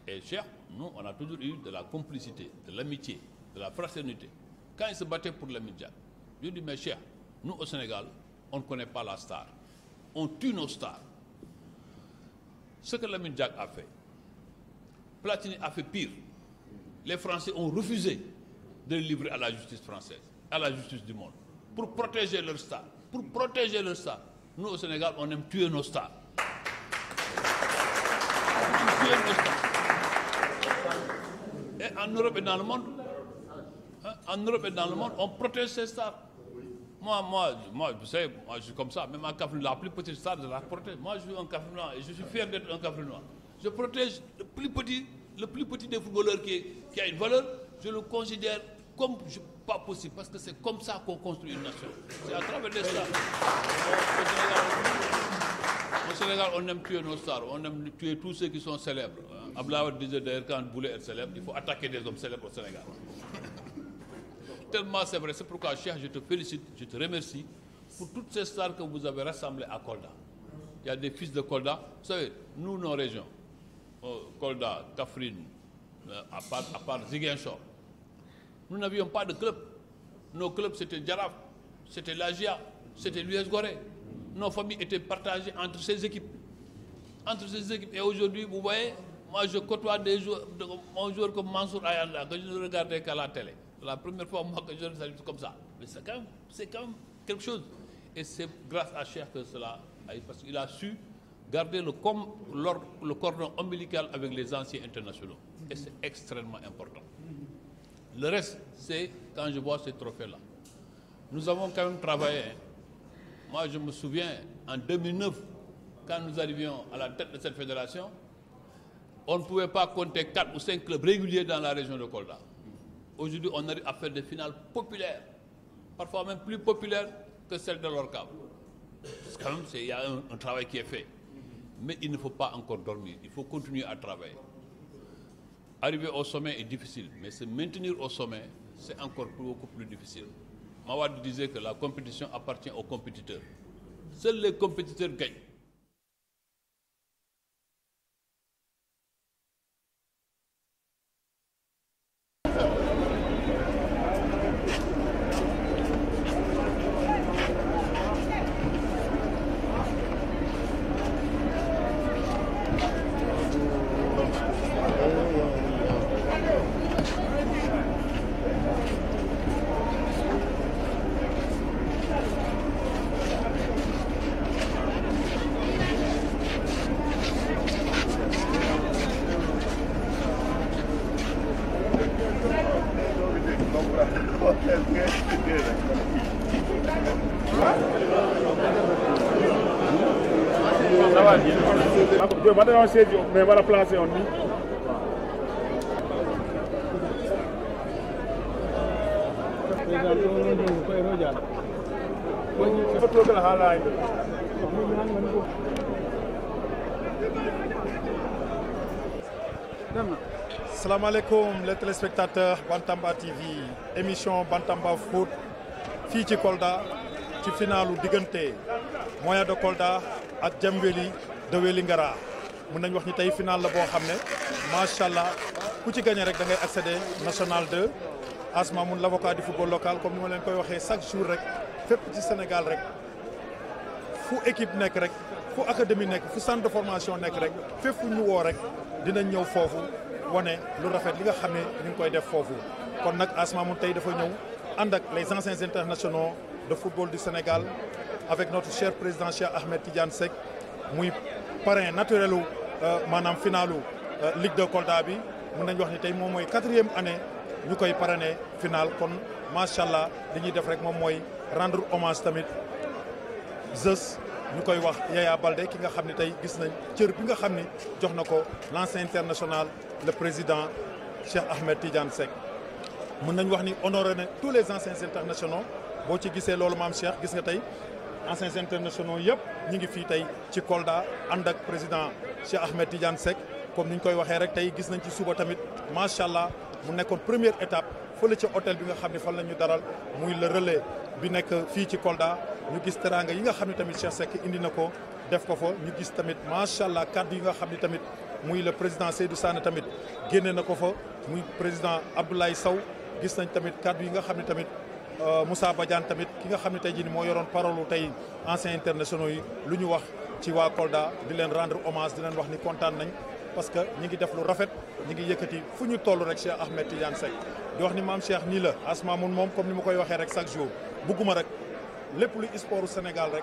Et Cheikh, nous, on a toujours eu de la complicité, de l'amitié, de la fraternité. Quand il se battait pour Lamine Diack, je dis, mais Cheikh, nous au Sénégal, on ne connaît pas la star. On tue nos stars. Ce que Lamine Diack a fait, Platini a fait pire. Les Français ont refusé de le livrer à la justice française, à la justice du monde, pour protéger leurs stars. Pour protéger leurs stars. Nous, au Sénégal, on aime tuer nos stars. Tuer nos stars. Et en Europe et dans le monde, on protège ces stars. Moi, vous savez, moi, je suis comme ça. Même en Kaffrine, la plus petite star, je la protège. Moi, je suis un Kaffrinois et je suis fier d'être un Kaffrinois. Je protège le plus petit des footballeurs qui a une valeur. Je le considère comme pas possible, parce que c'est comme ça qu'on construit une nation. C'est à travers des stars. Au Sénégal, on aime tuer nos stars, on aime tuer tous ceux qui sont célèbres. Abdoulaye disait d'ailleurs, quand on voulait être célèbre, il faut attaquer des hommes célèbres au Sénégal. Tellement c'est vrai, c'est pourquoi Cheikh, je te félicite, je te remercie pour toutes ces stars que vous avez rassemblées à Kolda. Il y a des fils de Kolda. Vous savez, nous, nos régions, Kolda, Kaffrine, à part Ziguinchor, nous n'avions pas de club. Nos clubs, c'était Djaraf, c'était l'Agia, c'était l'US Gorée. Nos familles étaient partagées entre ces équipes. Et aujourd'hui, vous voyez, moi, je côtoie des joueurs, un joueur comme Mansour Ayanda, que je ne regardais qu'à la télé. C'est la première fois, moi, que je le salue comme ça. Mais c'est quand même quelque chose. Et c'est grâce à Cheikh que cela a eu, parce qu'il a su garder le cordon ombilical avec les anciens internationaux. Et c'est extrêmement important. Le reste, c'est quand je vois ces trophées-là. Nous avons quand même travaillé. Moi, je me souviens, en 2009, quand nous arrivions à la tête de cette fédération, on ne pouvait pas compter 4 ou 5 clubs réguliers dans la région de Kolda. Aujourd'hui, on arrive à faire des finales populaires, parfois même plus populaires que celles de l'Orcam. Parce que quand même, il y a un travail qui est fait. Mais il ne faut pas encore dormir, il faut continuer à travailler. Arriver au sommet est difficile, mais se maintenir au sommet, c'est encore beaucoup plus difficile. Mawad disait que la compétition appartient aux compétiteurs. Seuls les compétiteurs gagnent. salaamaaleykum les téléspectateurs Bantamba TV émission Bantamba Foot fii ci Kolda ci finalu diggante Moyen de Kolda ak Jamweli de Wélingara mën nañ wax ni tey final la boo xam ne macha allah ku ci gagné rek da ngay accéder national 2 Asma Moun l'avocat du football local comme ni ma leen koy waxee chaque jour rek fépp ci Sénégal rek fu équipe nekk rek fu académie nekk fu centre de formation nekk rek fépp fu ñu woo rek dinañ ñëw foofu wane lu rafet li nga xam ne ñu ngi koy def foofu kon nag Asma Moun tey dafa ñëw ànd ak les anciens internationaux de football du Sénégal avec notre cher président Cheikh Ahmed Tidiane Seck muy parrain naturelu maanaam finalu Ligue de Kolda bi mën nañ wax ni tey moom mooy 4e année ñu koy parrainer final kon macha allah li ñuy def rek moom mooy rendre hommage tamit Zeus ñu koy wax Yaya Baldé ki nga xam ne tey gis nañ cër bi nga xam ni jox na ko l'ancien international le président Cheikh Ahmed Tidiane Seck mën nañ wax ni honoré na tous les anciens internationaux boo ci gisee loolu maam Cheikh gis nga tey anciens internationaux yëpp ñi ngi fii tey ci Kolda ànd ak président Cheikh Ahmed Tidiane Seck comme ni ñu koy waxee rek tey gis nañ ci suba tamit macha allah mu nekkoon première étape fële ci hôtel bi nga xam ne fan la ñu daral muy le relais bi nekk fii ci Kolda ñu gis teraanga yi nga xam ne tamit Cheikh Seck indi na ko def ko fa ñu gis tamit macha allah kaddu yi nga xam ne tamit muy le président Seydou Sané tamit génne na ko fa muy président Abdoulaye Sow gis nañ tamit kaddu yi nga xam ne tamit Moussa Badiane tamit ki nga xam ne tey jii moo yoroon parole tey anciens internationaux yi lu ñu wax ci waa Kolda di leen rendre hommage di leen wax ni kontaan nañ parce que ñi ngi def lu rafet ñi ngi yëkkati fu ñu toll rek Cheikh Ahmed Tidiane Seck di wax ni maam Cheikh nii la Asma Moun moom comme ni ma koy waxee rek chaque jour bugguma rek lépp lu sportu Sénégal rek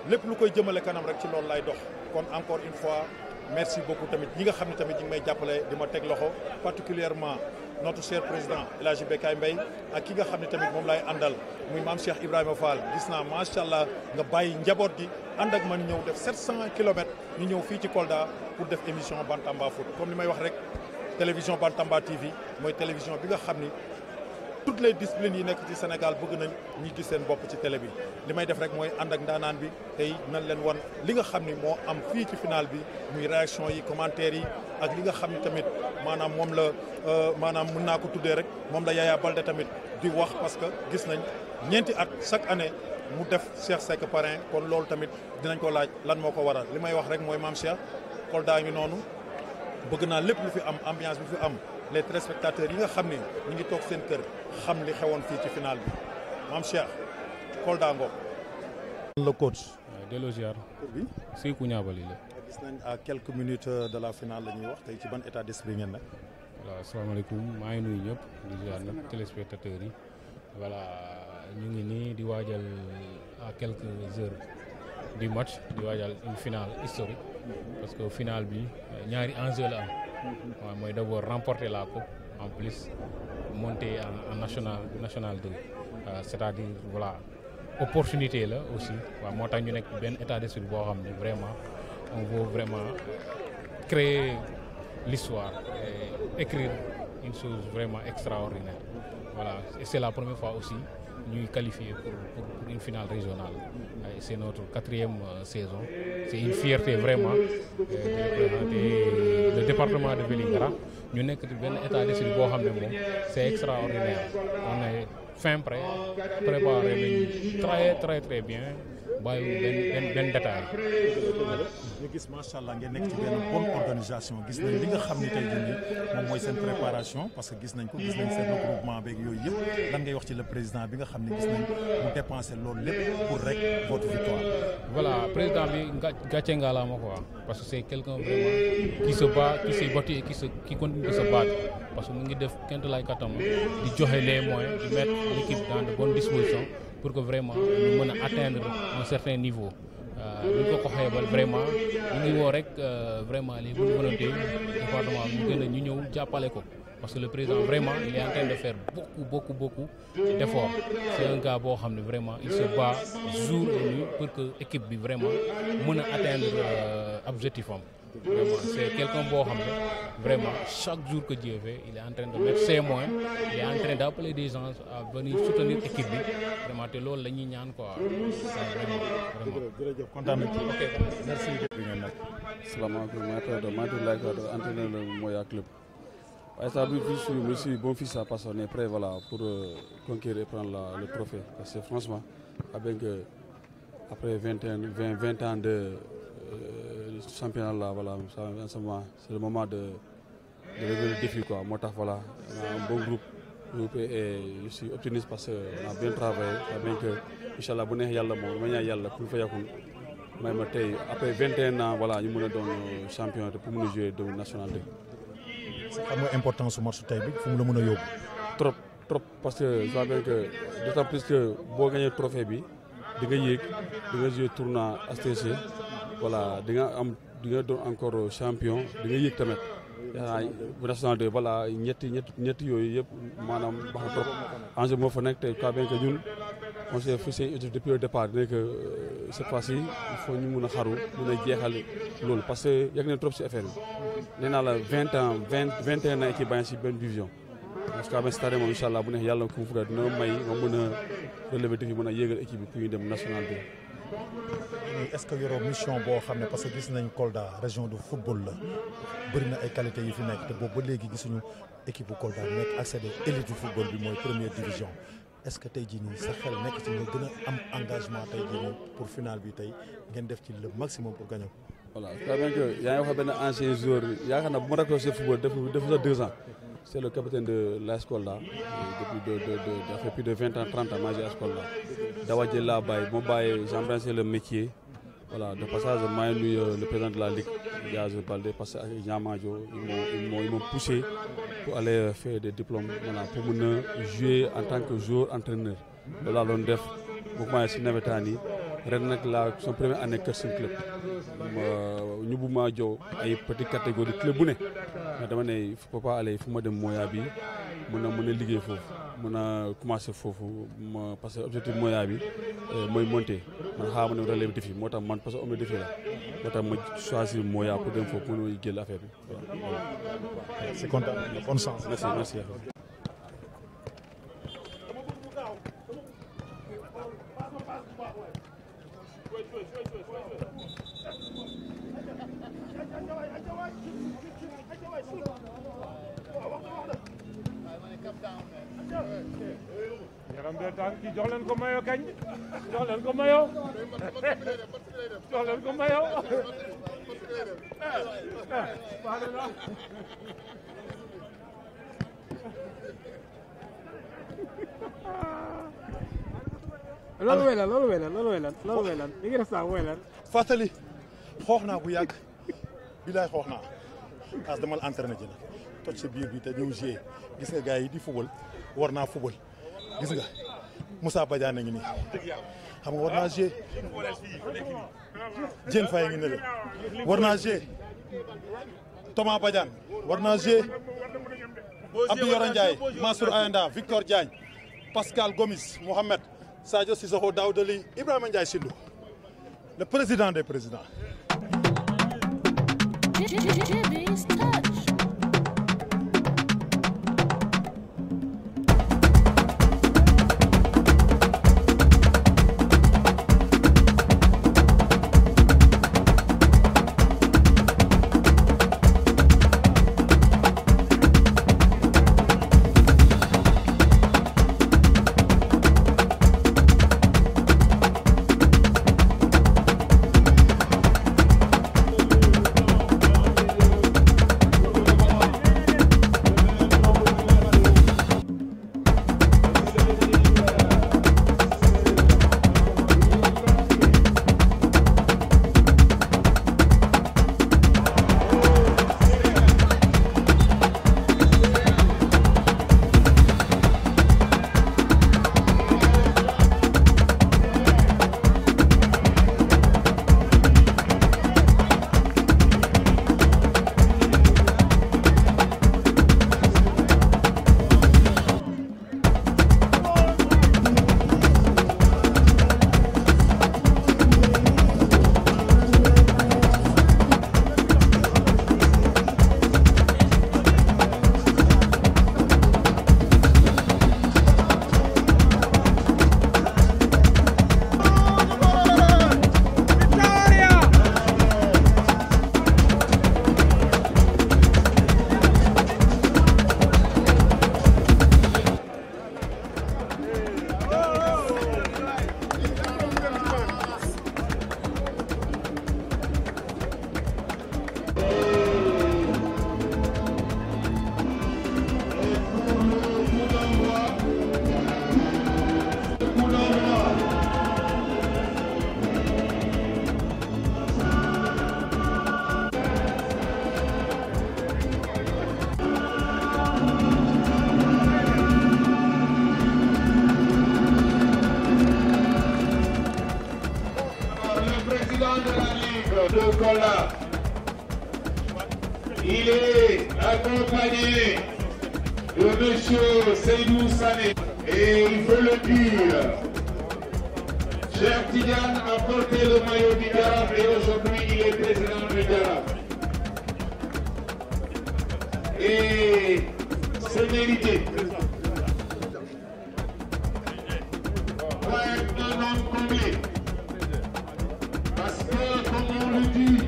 lépp lu koy jëmale kanam rek ci loolu lay dox kon encore une fois merci beaucoup tamit ñi nga xam ne tamit ñi ngi may jàppale di ma teg loxo particulièrement notre cher président El Hadji Bekay Mbaye ak ki nga xam ne tamit moom lay àndal muy maam Cheikh Ibrahima Fall gis naa macha allah nga bàyyi njaboot gi ànd ak man ñëw def 700 kilomètres ñu ñëw fii ci Kolda pour def émission Bantamba Foot comme ni may wax rek télévision Bantamba TV mooy télévision bi nga xam ni toutes les disciplines yi nekk ci Sénégal bëgg nañ ñi gis seen bopp ci télé bi li may def rek mooy ànd ak ndaanaan bi tey nañ leen wan li nga xam ni moo am fii ci final bi muy réaction yi commentaires yi ak li nga xam ni tamit maanaam moom la maanaam mën naa ko tuddee rek moom la Yaya Baldé tamit di wax parce que gis nañ ñeenti at chaque année mu def Cheikh Seck parrain kon loolu tamit dinañ ko laaj lan moo ko waral li may wax rek mooy maam Cheikh Kolda ngi noonu bëgg naa lépp lu fi am ambiance bi fi am les téléspectateurs yi nga xam ne ñu ngi toog seen kër xam li xewoon fii ci final bi maam Cheikh Kolda ngoog. le coach. delloo ziar. bi Sékou Niabali la. gis nañ à quelques minutes de la finale la ñuy wax tey ci ban état d'esprit ngeen nag. voilà asalaamaaleykum maa ngi nuyu ñëpp di ziar nag téléspectateurs yi voilà ñu ngi nii di waajal à quelques heures du match di waajal une finale historique parce que finale bi ñaari enjeu la am. waaw mooy d'abord remporter la coupe en plus monter en national 2 c'est-à-dire voilà opportunité la aussi waaw moo tax ñu nekk benn état d'esprit boo xam ne vraiment on veut vraiment créer l'histoire et écrire une chose vraiment extraordinaire voilà et c'est la première fois aussi ñuy qualifier pour une finale régionale c'est notre 4e saison c'est une fierté vraiment de représenter le département de Vélingara ñu nekk ci benn état d'esprit boo xam ne moom c'est extraordinaire on est fin prêt préparé nañu très bien bàyyi benn détail. ñu gis macha allah ngeen nekk ci benn bonne organisation gis nañ li nga xam ni tey jii moom mooy seen préparation parce que gis nañ ko gis nañ seen regroupement beeg yooyu yëpp lan ngay wax ci le président bi nga xam ne gis nañ mu dépensé loolu lépp pour rek votre victoire. voilà président bi gàcce ngalaama quoi parce que c'est quelqu'un vraiment qui se bat qui s'est battu et qui continue de se battre parce que mu ngi def kent lay kattam di joxe les moyens di mettre l'équipe dans de bonnes dispositions pour que vraiment ñu mën a atteindre un certain niveau ñu ko xeebal vraiment ñu ngi woo rek vraiment les bonnes volontés département ñu gën a ñu ñëw jàppale ko parce que le président vraiment il est en train de faire beaucoup d'efforts. C'est un gars boo xam ne vraiment il se bat jour et nuit pour que équipe bi vraiment mën a atteindre objectif am. Vraiment c'est quelqu'un boo xam ne vraiment chaque jour que Dieu fait il est en train de mettre ses moyens, il est en train d'appeler des gens à venir soutenir équipe bi vraiment te loolu la ñuy ñaan quoi. Vraiment. jërëjëf kontaan nañ ci. Ok merci. Salaamaaleykum maa ngi tudd entraîneur le Moya Club. Ça veut dire que je suis bon fils à passer, on est prêt voilà, pour conquérir et prendre le trophée. Parce que franchement, après 20 ans de championnat, là, voilà, c'est le moment de relever le défi. Quoi. Moi, voilà, on a un bon groupe et je suis optimiste parce qu'on a bien travaillé. Bien que, Inch'Allah, bon après 21 ans, voilà, nous sommes champions pour nous jouer de national 2. xam nga importance su match tey bi fu mu la mën a yóbbu. trop parce que ça veut dire que d'autant plus que boo gagné trophée bi di nga yéeg di nga jouer tournoi STC voilà di nga doon encore champion di nga yéeg tamit bu national 2 voilà ñetti yooyu yëpp maanaam baax na trop enjeu moo fa nekk te quoi bien que ñun on s'est fixé depuis le départ ne que cette fois-ci il faut ñu mun a xaru mun a jeexal loolu parce que yàgg nañ trop si affaire bi nee naa la 21 ans équipe bàyyi si benn division parce que avec cette année moom incha allah bu neex yàlla ku mu fuga dina may nga mën a relever défi mën a yéegal équipe bi pour ñu dem national bi. est-ce que yoroo mission boo xam ne parce que gis nañ Kolda région de football la bëri na ay qualité yi fi nekk te boobu ba léegi gisuñu équipe bu Kolda nekk accéder élite du football bi mooy première division est-ce que tey jii nii sa xel nekk ci nga gën a am engagement tey jii nii pour final bi tey ngeen def ci le maximum pour gagner ko. Voilà c'est bien que yaa ngi wax benn ancien joueur yaakaar naa bu ma raccroché football depuis ça 2 ans c'est le capitaine de l'AS Kolda depuis ça fait plus de 20 ans 30 ans maa ngi AS Kolda Dawa Dieng laa bàyyi moo bàyyi j'ai embrassé le métier voilà de passage maa ngi nuyu le président de la ligue Diaz Baldé parce que ak Niamadio ils m'ont poussé pour aller faire des diplômes voilà pour mën a jouer en tant que joueur entraîneur loolu laa doon def bu ma si nawetaan yi ren nag la son première année Kër Sine club ñu bu ma jow ay petite catégorie club bu ne mais dama ne il faut pas aller fu ma dem Moya bi mën a liggéey foofu mën a commencer foofu parce que objectif Moya bi mooy monter man xaaral ma ne relève défi moo tax man parce que homme de défi la moo tax ma choisir Moya pour dem foofu mën a jël affaire bi voilà. c'est content bonne chance. merci. yaram de tànk ki jox leen ko mayo kañ jox leen ko mayo jox leen ko mayo loolu wey lan li ngi def sax wey lan fàttali xoox naa bu yàgg bilaay xoox naa as damal entraîné ji la toj sa biir bi te ñëw jouer gis nga gars yi di football war naa football gis nga Moussa Badiane a ngi nii xam nga war naa jouer Diène Faye ngi ne la war naa jouer Thomas Badiane war naa jouer Abdou Yoro Ndiaye Mansour Ayanda Victor Diagne Pascal Gomis Mohamed Sadio Cissokho Daouda Ly Ibrahima Ndiaye Sindou le président des présidents. Kolda. Il est accompagné de monsieur Seydou Sané. Et il faut le dire, Cheikh Tidiane a porté le maillot du Jaraaf et aujourd'hui il est président du Jaraaf. Et c'est mérité. Doit être un homme comblé. Parce que, comme on le dit,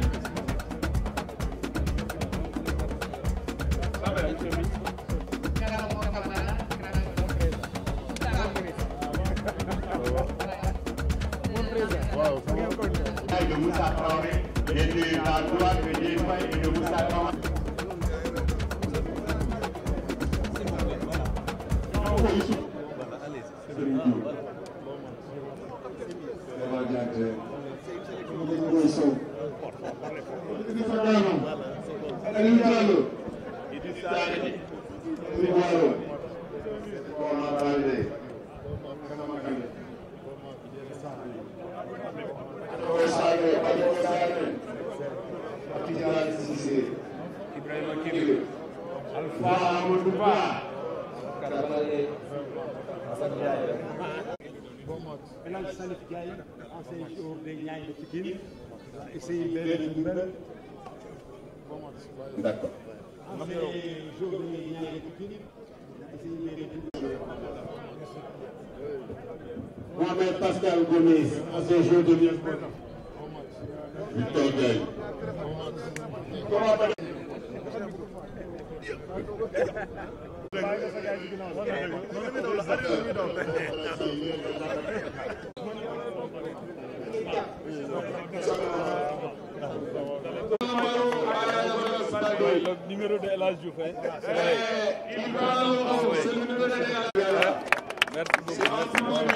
de Moussa Traoré et de la droite de Diéfay et de Moussa Traoré. D'accord. Mohamed Pascal Gomis, ancien joueur de Lyon. Victor Gaye. Le numéro de El Hadj Diouf. Merci beaucoup.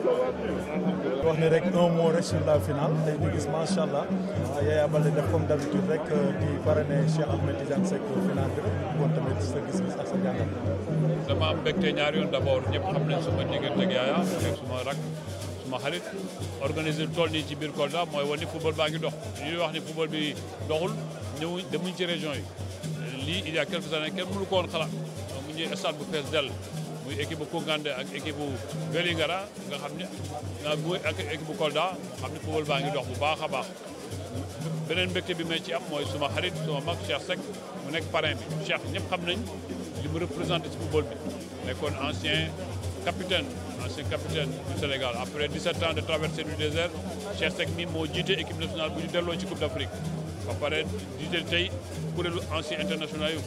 wax ni rek un mot rek sur la finale tey ñu gis macha allah Yaya Baldé def comme d'habitude rek di parrainé Cheikh Ahmed Tidiane Seck finale bi rek kon tamit sa gis-gis ak sa jàngat. dama am mbégte ñaari yoon d'abord ñëpp xam nañ sama diggante ak Yaya nekk suma rak suma xarit organiser tool nii ci biir Kolda mooy wane ni football baa ngi dox ñuy wax ni football bi doxul ñëw demuñ ci région yi lii il y a quelques années kenn mënu ko woon xalaat donc mu ñëw stade bu fees dell muy équipe bu Koungheul ak équipe bu Vélingara nga xam ne muy ak équipe bu Kolda moo xam ne football baa ngi dox bu baax a baax beneen mbégte bi may ci am mooy suma xarit suma mag Cheikh Seck mu nekk parrain bi Cheikh ñëpp xam nañ li mu représenté ci football bi nekkoon ancien capitaine du Sénégal après 17 ans de traversée du désert Cheikh Seck mi moo jiite équipe nationale bu ñu delloo ci Coupe d'Afrique ba pare jiite tey kuréelu ancien international yu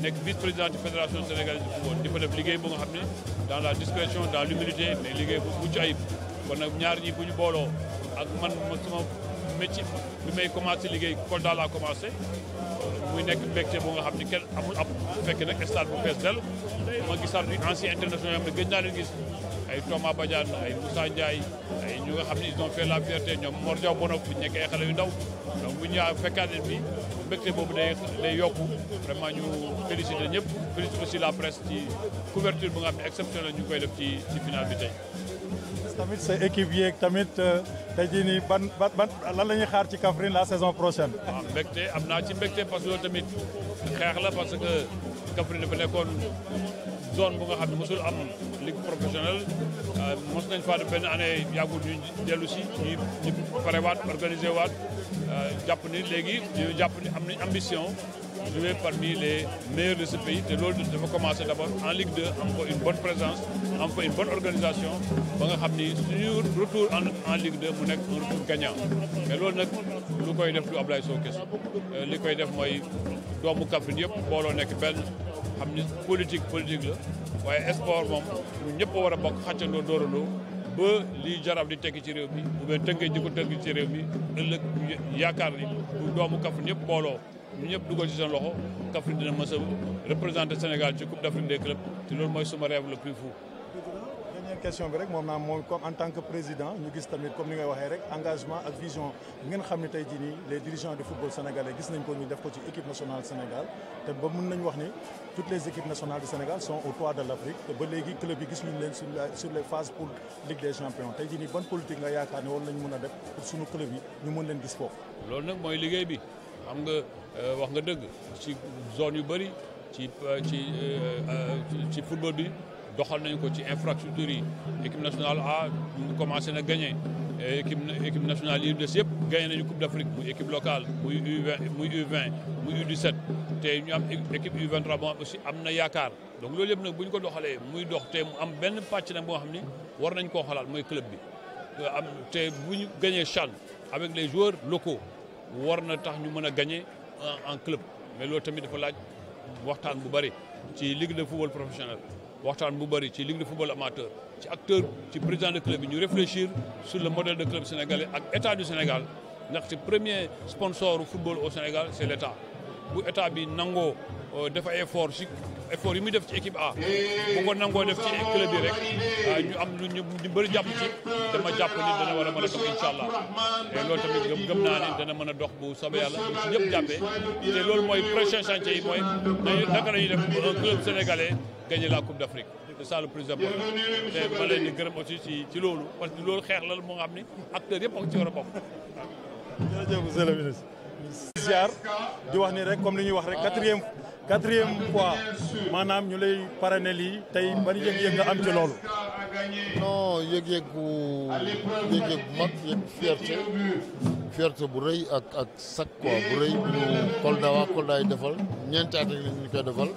nekk vice-président de fédération sénégalaise de football di fa def liggéey bu nga xam ne dans la discrétion dans l'humilité mais liggéey bu mucc ayib kon nag ñaar ñi bu ñu booloo ak man sama métier bi may commencé liggéey Kolda laa commencé muy nekk mbégte bu nga xam ne kenn amul ab fekk nag stade bu fees del ma gisaat ni ancien international yoo xam ne gëj naa leen gis ay Thomas Badiane ay Moussa Ndiaye ay ñu nga xam ne ils ont fait la fierté ñoom Mor Diaw Bonof bu ñu nekkee ay xale yu ndaw donc bu ñu fekkaat leen bi mbégte boobu day yokku vraiment ñu félicité ñëpp félicité aussi la presse ci couverture bu nga xam ne exceptionnelle ñu ngi koy def ci finale bi tey. tamit sa équipe yeeg tamit tey jii nii ban lan la ñuy xaar ci Kaffrine la saison prochaine. waaw mbégte am naa ci mbégte parce que loolu tamit xeex la parce que Kaffrine dafa nekkoon zone bu nga xam ne mosul am ligue professionnelle mos nañ faa def benn année yàggul ñu dellu si ñu parewaat organiser waat jàpp ni léegi ñu jàpp ni am nañ ambition jouer parmi les meilleurs de ce pays te loolu dafa commencer d'abord en Ligue 2 am fa une bonne présence am fa une bonne organisation ba nga xam ni suñu retour en Ligue 2 mu nekk un retour gagnant mais loolu nag lu koy def lu Ablaye Sow kese li koy def mooy doomu Kaffrine yëpp booloo nekk benn xam ni politique la waaye sport moom ñëpp a war a bokk xàccandoo dóorandoo ba lii Jaraaf di tekki ci réew mi ou bien Tëngéej di ko tekki ci réew mi ëllëg yaakaar ni bu doomu Kaffrine yëpp booloo ñu ñëpp dugal ci seen loxo Kaffrine dina mës a représenter Sénégal ci Coupe d'Afrique des clubs te loolu mooy suma rêve le plus fou. dernière question bi rek moom naa moom comme en tant que président ñu gis tamit comme ni ngay waxee rek engagement ak vision bi ngeen xam ne tey jii nii les dirigeants du football sénégalais gis nañ ko ñu def ko ci équipe nationale Sénégal te ba mën nañ wax ni toutes les équipes nationales du Sénégal sont au toit de l'Afrique te ba léegi club yi gis ñu leen sur les phases pour Ligue des champions tey jii nii ban politique nga yaakaar ne war nañ mën a def pour suñu club yi ñu mën leen gis foofu. loolu nag mooy liggéey bi xam nga wax nga dëgg ci zone yu bëri ci football bi doxal nañu ko ci infrastructure yi équipe nationale A commencé na gagné équipe nationale yi des yëpp gagné nañu Coupe d'Afrique muy équipe locale muy U20 muy U17 te ñu am équipe U23 bon aussi am na yaakaar donc loolu yëpp nag bu ñu ko doxalee muy dox te mu am benn pàcc nag boo xam ni war nañ koo xalaat mooy club bi am te bu ñu gagné CHAN avec les joueurs locaux war na tax ñu mën a gagné en club mais loolu tamit dafa laaj waxtaan bu bëri ci ligue de football professionnel waxtaan bu bëri ci ligue de football amateur ci acteur ci président de club bi ñu réfléchir sur le modèle de club sénégalais ak état du Sénégal ndaxte premier sponsor football au Sénégal c'est l'état bu état bi nangoo def ay effort yi muy def ci équipe A bu ko nangoo def ci club yi rek ñu am lu ñu bëri jàpp ci dama jàpp ni dana war a mën a dox incha allah te loolu tamit gëm naa ne dana mën a dox bu soobee yàlla bu ci ñëpp jàppee te loolu mooy prochain chantier yi mooy naka la ñuy def un club sénégalais gagner la Coupe d'Afrique c'est ça le plus important te ma leen di gërëm aussi ci loolu parce que loolu xeex la moo nga xam ni acteurs yëpp ak ci war a bokk. jërëjëf monsieur le ministre. ziar di wax ni rek comme li ñuy wax rek quatrième fois maanaam ñu lay parrainer lii tey ban yëg-yëg nga am ci loolu. non yëg-yëg bu mag yëg fierté bu rëy ak sac quoi bu rëy bu ñu Kolda yi defal ñeenti at yi ñu koy defal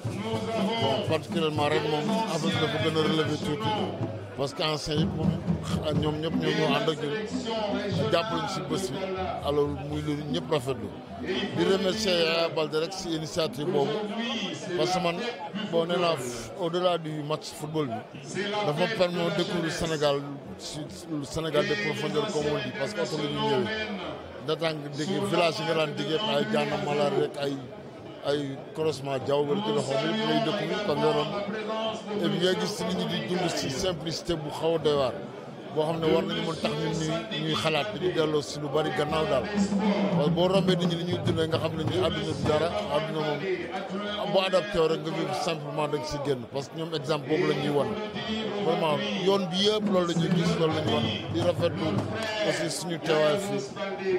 bon particulièrement ren moom affaire dafa gën a relever tuuti parce que anciens yi moom ñoom ñëpp ñoo ànd ak ñun jàppale ñu si bés bi alors muy lu ñëpp rafetlu di remercier Yaya Baldé rek si initiative boobu parce que man bon nee naa au-delà du match football bi dafa permettre découvrir Sénégal Sénégal de profondeur comme on dit parce que oto la ñu ñëwee datang dégg village yi nga daan diggee ay Diana Malar rek ay croisement Diaw ba ki doxoon yëpp lay découvrir comme yoroon et puis nga gis nit ñi di dund si simplicité bu xaw a doy waar boo xam ne war nañu mën tax ñun ñuy xalaat dañuy delloo si lu bari gannaaw daal parce que boo rombee nit ñi li ñuy dundee nga xam ne ñi àdduna du dara àdduna moom boo adapté wu rek nga vivre simplement da nga si génn parce que ñoom exemple boobu la ñuy wan vraiment yoon bi yëpp loolu la ñuy gis loolu la ñuy wan di rafetlu aussi suñu teewaay fii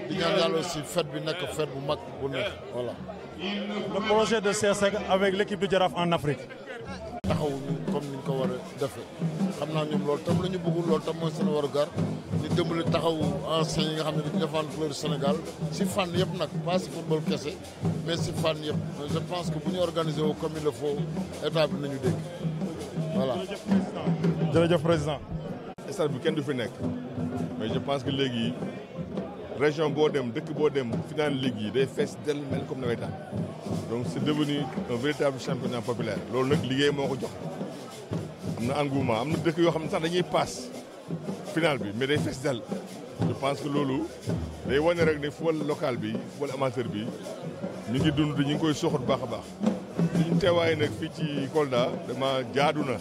di ñaan yàlla aussi fête bi nekk fête bu mag bu neex voilà. Le projet de Cheikh Seck avec l'équipe du Jaraaf en Afrique. taxawuñu comme ni ñu ko war a defee xam naa ñoom loolu tam la ñu bëggul loolu tam mooy seen warugar ñu dimbali taxawu anciens yi nga xam ne dañu défendre couleur Sénégal si fànn yëpp nag pas si football kese mais si fànn yëpp je pense que bu ñu organiser wu comme il le faut état bi nañu dégg voilà. jërëjëf président. stade bi kenn du fi nekk mais je pense que léegi région boo dem dëkk boo dem final ligue yi day fees del mel comme nawetaan donc c'est devenu un véritable championnat populaire loolu nag liggéey moo ko jox am na engouement am na dëkk yoo xam ne sax dañuy paas final bi mais day fees del je pense que loolu day wane rek ne football local bi football amateur bi ñu ngi dund ñu ngi koy soxat baax a baax suñu teewaay nag fii ci Kolda dama jaadu na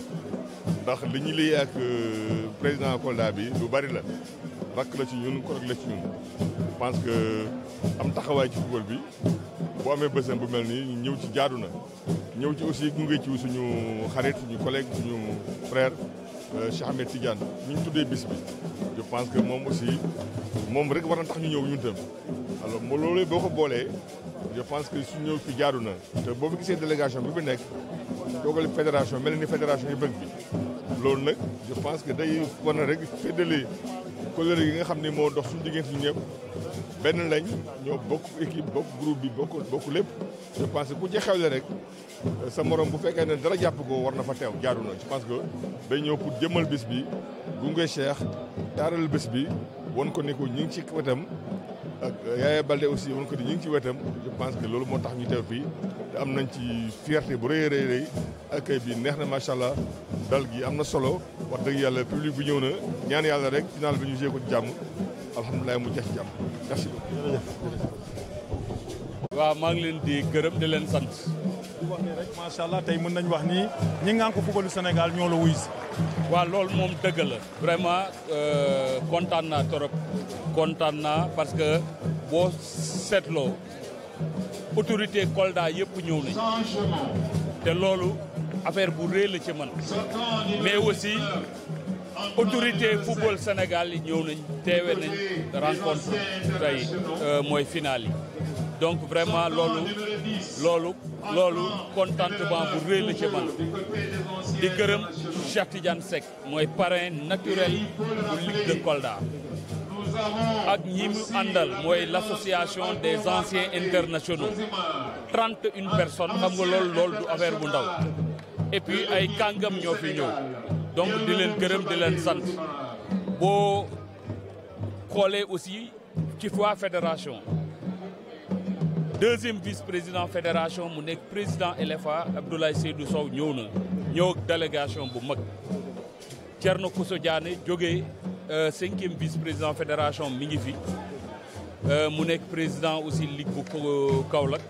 ndax li ñu liggéey ak président Kolda bi lu bari la rakk la ci ñun korog la ci ñun je pense que am taxawaay ci football bi boo amee bésam bu mel nii ñëw ci jaadu na ñëw ci aussi gunge ci suñu xarit suñu collègue suñu frère Cheikh Ahmed Tidiane mi ñu tuddee bis bi je pense que moom aussi moom rek war na tax ñu ñëw ñun tam alors moo loolu boo ko boolee je pense que su ñëw fi jaadu na te boo fi gisee délégation bi fi nekk toogal fédération mel ni fédération yi bëgg bi loolu nag je pense que day war na rek féddale couleur yi nga xam ne moo dox suñu diggante ñu ñëpp benn lañ ñoo bokk équipe bokk groupe bi bokk lépp je pense que ku ci xewle rek sa morom bu fekkee ne dara jàpp ko war na fa teew jaadu na je pense que day ñëw pour jëmmal bés bi gunge Cheikh taaral bés bi won ko ne ko ñu ngi ci wetam ak Yaya Baldé aussi won ko ni ñu ngi ci wetam je pense que loolu moo tax ñu teew fii te am nañ ci fierté bu rëy rëy rëy accueil bi neex na macha allah dal gi am na solo wax dëgg yàlla public bi ñëw na ñaan yàlla rek final bi ñu joué ko ci jàmm alhamdulilah mu jeex ci jàmm merci beaucoup. waaw maa ngi leen di gërëm di leen sant. di wax ni rek macha allah tey mën nañu wax ni ñi ngaan ko footballu Sénégal ñoo la wuy si. waaw loolu moom dëgg la vraiment kontaan naa trop kontaan naa parce que boo seetloo autorité Kolda yëpp ñëw nañ te loolu affaire bu rëy la ci man mais aussi autorité football Sénégal yi ñëw nañ teewe nañ rencontre tey mooy finale yi donc vraiment loolu contentement bu rëy la ci man di gërëm Cheikh Tidiane Seck mooy parrain naturel bu Ligue de Kolda ak ñi mu àndal mooy l'association des anciens internationaux 31 personnes xam nga loolu du affaire bu ndaw et puis ay kàngam ñoo fi ñëw donc di leen gërëm di leen sant boo xoolee aussi ci fois fédération deuxième vice-président fédération mu nekk président LFA Abdoulaye Seydou Sow ñëw na ñëw ak délégation bu mag Thierno Kousso Diané jógee cinquième vice-président fédération mi ngi fi mu nekk président aussi ligue bu Kaolack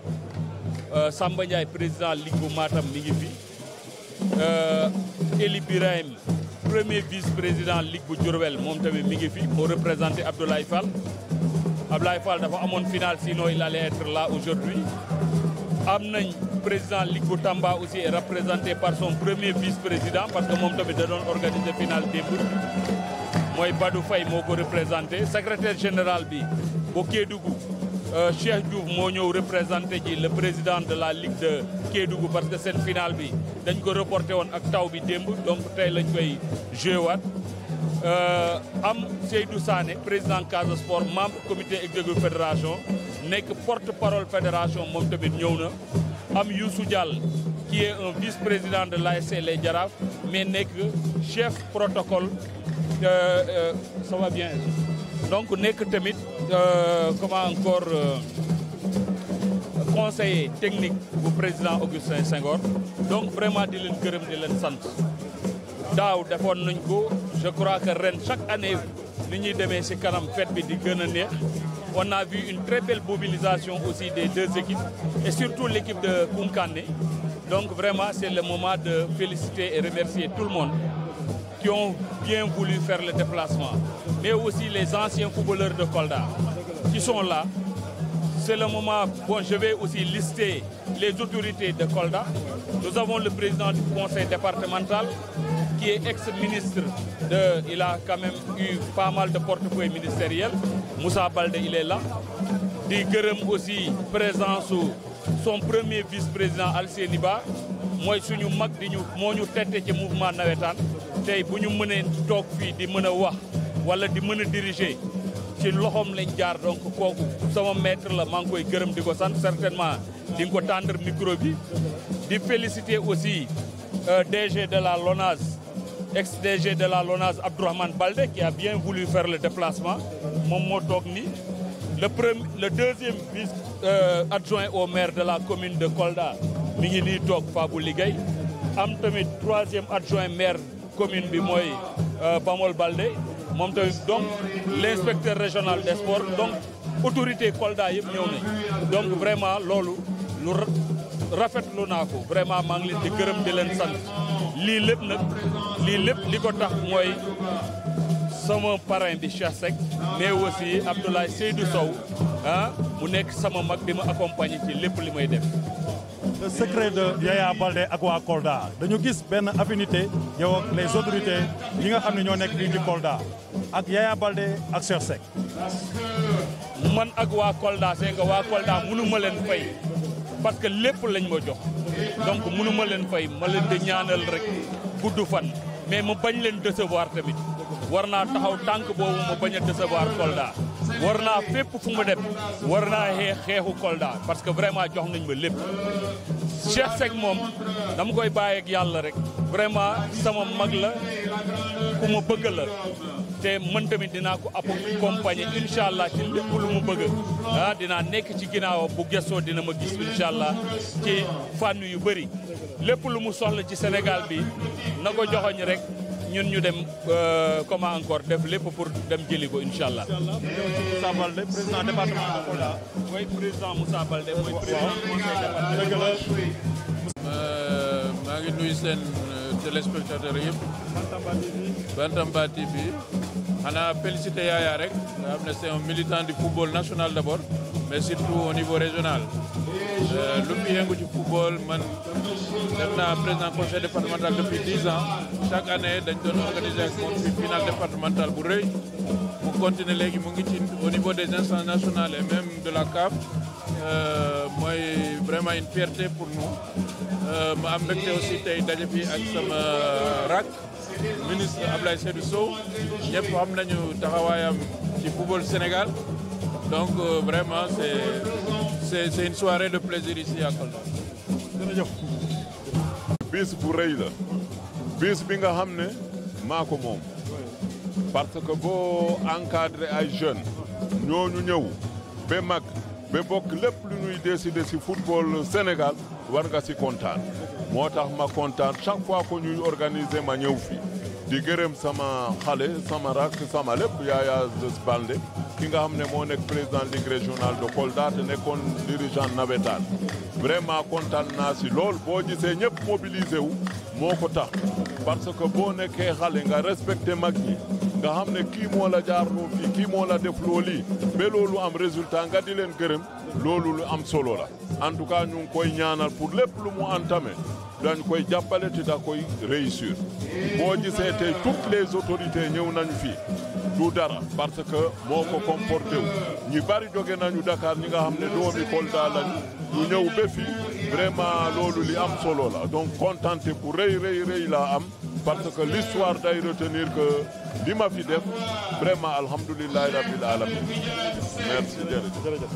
Samba Ndiaye président ligue bu Matam mi ngi fi Eli Birahim premier vice-président ligue bu Diourbel moom tamit mi ngi fi moo représenté Abdoulaye Fall dafa amoon finale sinon il allait être là aujourd'hui am nañ président ligue bu Tamba aussi est représenté par son premier vice-président parce que moom tamit da doon organiser finale démb mooy Badou Faye moo ko représenté secrétaire général bi bu Kédougou Cheikh Diouf moo ñëw représenté ji le président de la ligue de Kédougou parce que seen finale bi dañ ko reporté woon ak taw bi démb donc tey lañ koy joué waat am Seydou Sané président Casa Sport membre comité exécutif fédération nekk porte-parole fédération moom tamit ñëw na am Youssou Diall qui est un vice-président de l'ASC Les Jaraaf mais nekk chef protocole ça va bien donc nekk tamit comment encore conseiller technique bu président Augustin Senghor donc vraiment di leen gërëm di leen sant daaw defoon nañ ko je crois que ren chaque année li ñuy demee ci kanam fête bi di gën a neex on a vu une très belle mobilisation aussi des deux équipes et surtout l'équipe de Kounkané donc vraiment c'est le moment de féliciter et remercier tout le monde qui ont bien voulu faire le déplacement, mais aussi les anciens footballeurs de Kolda qui sont là. C'est le moment, bon, je vais aussi lister les autorités de Kolda. Nous avons le président du conseil départemental qui est ex-ministre il a quand même eu pas mal de portefeuilles ministériels. Moussa Baldé, il est là. Di gërëm aussi présence son premier vice-président Alseni Ba mooy suñu mag di ñu moo ñu tette ci mouvement nawetaan tey bu ñu mënee toog fii di mën a wax wala di mën a diriger ci loxoom lañ jaar donc kooku sama maître la maa ngi koy gërëm di ko sant certainement di nga ko tendre micro bi di féliciter aussi DG de la LONASE ex-DG de la LONASE Abdourahmane Baldé qui a bien voulu faire le déplacement moom moo toog ni le deuxième vice adjoint au maire de la commune de Kolda mi ngi nii toog Fabou Ligay am tamit troisième adjoint maire commune bi mooy Bamol Baldé moom tamit donc l'inspecteur régional des sports donc autorité Kolda yëpp ñëw nañ donc vraiment loolu lu rafetlu naa ko vraiment maa ngi leen di gërëm di leen sant lii lépp nag li ko tax mooy sama parrain bi Cheikh Seck mais aussi Abdoulaye Seydou Sow mu nekk sama mag di ma accompagner ci lépp li may def. Le secret de Yaya Baldé ak waa Kolda dañu gis benn affinité yow ak les autorités yi nga xam ne ñoo nekk fii di Kolda ak Yaya Baldé ak Cheikh Seck. man ak waa Kolda c'est que waa Kolda mënu ma leen fay parce que lépp lañ ma jox donc mënu ma leen fay ma leen di ñaanal rek gudd fan mais ma bañ leen décevoir tamit. war naa taxaw tànk boobu ma bañ a décevoir Kolda war naa fépp fu mu dem war naa xeexu Kolda parce que vraiment jox nañ ma lépp Cheikh Seck moom dama koy bàyyi ak yàlla rek vraiment sama mag la ku ma bëgg la te man tamit dinaa ko accompagner incha allah ci lépp lu mu bëgg dinaa nekk ci ginnaaw bu gëstoo dina ma gis incha allah ci fànn yu bëri lépp lu mu soxla ci Sénégal bi na ko joxoñ rek ñun ñu dem comment encore def lépp pour dem jëli ko incha allah. Moussa Baldé président département de Kolda. mooy président Moussa Baldé mooy président conseil départemental. maa ngi nuyu seen téléspectateurs yëpp. Bantamba TV. xanaa féliciter Yaya rek nga xam ne c'est un militant du football national d'abord mais surtout au niveau régional. lu fi yëngu ci football man def naa président conseil départemental depuis 10 ans chaque année dañ doon organiser ak moom fi finale départementale bu rëy mu continuer léegi mu ngi ci au niveau des instances nationales et même de la CAF mooy vraiment une fierté pour nous ma am mbégte aussi tey daje fi ak sama rak ministre Abdoulaye Seydou Sow ñëpp xam nañu taxawaayam ci football Sénégal donc vraiment c'est une soirée de plaisir ici à Kolda. jërëjëf. bis bu rëy la bis bi nga xam ne maa ko moom parce que boo encadré ay jeunes ñooñu ñëw ba mag ba bokk lépp lu ñuy décider ci football Sénégal war nga ci kontaan moo tax ma kontaan chaque fois que ñuy organiser ma ñëw fi di gërëm sama xale sama rak sama lépp Yaya Baldé ki nga xam ne moo nekk président ligue régionale de Kolda te nekkoon dirigeant navétane vraiment kontaan naa ci lool boo gisee ñëpp mobilisé wu moo ko tax parce que boo nekkee xale nga respecté mag ñi nga xam ne kii moo la jaarloo fii kii moo la def loolu ba loolu am résultat nga di leen gërëm loolu lu am solo la en tout cas ñu ngi koy ñaanal pour lépp lu mu entamé dañ koy jàppale te da koy réussir boo gisee tey toutes les autorités ñëw nañu fii du dara parce que moo ko comporté wu ñi bari jóge nañu Dakar ñi nga xam ne doomi Kolda lañu ñu ñëw ba fii vraiment loolu li am solo la donc contenté bu rëy laa am parce que l'histoire day retenir que li ma fi def vraiment alhamdulillahi rabbil alamin merci jërëjëf.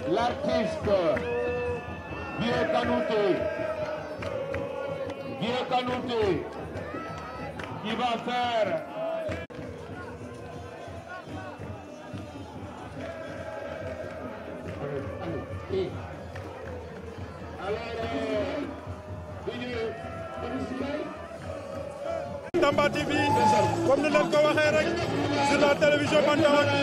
l'artiste Vieux Kanouté, qui va faire Bantamba TV comme ni leen ko waxee rek sur la télévision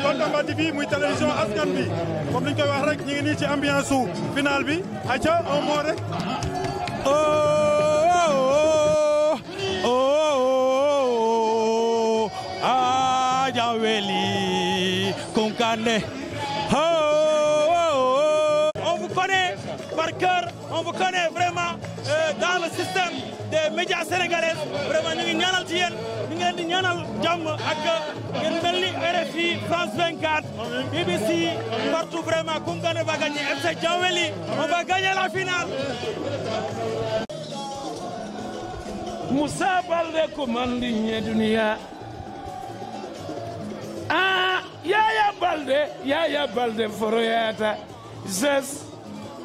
Bantamba TV muy télévision askan bi comme ni ñu koy wax rek ñu ngi nii ci ambiance su finale bi aca un mot rek Jaweli Konkandé. On vous connaît par cœur, on vous connaît vraiment dans le système des médias sénégalais. Vraiment ñu ngi ñaanal ci yéen ñu ngi leen di ñaanal jàmm ak ngeen mel ni RFI, France 24, BBC, partout vraiment Konkandé va gagner. FC Jaweli, on va gagner la finale. Moussa Baldé commande dunia. Ah, Yaya Baldé foroyata. Zes.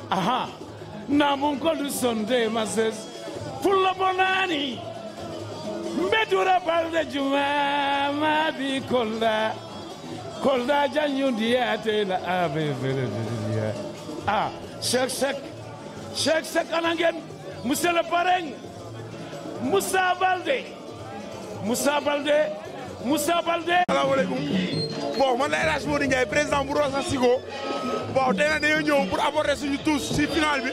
Aha. Namun koldu sonde mazes. Fulla bonani. Mbedura Baldé juma ma bi kolda. Kolda janyu diate la ave vele. Ah, Cheikh anangen. Monsieur le parrain. Moussa Baldé. Salaamaaleykum bon man la El Hadj Modou Ndiaye président bu Rosa Sigo bon tey nag dañoo ñëw pour apporter suñu tous si final bi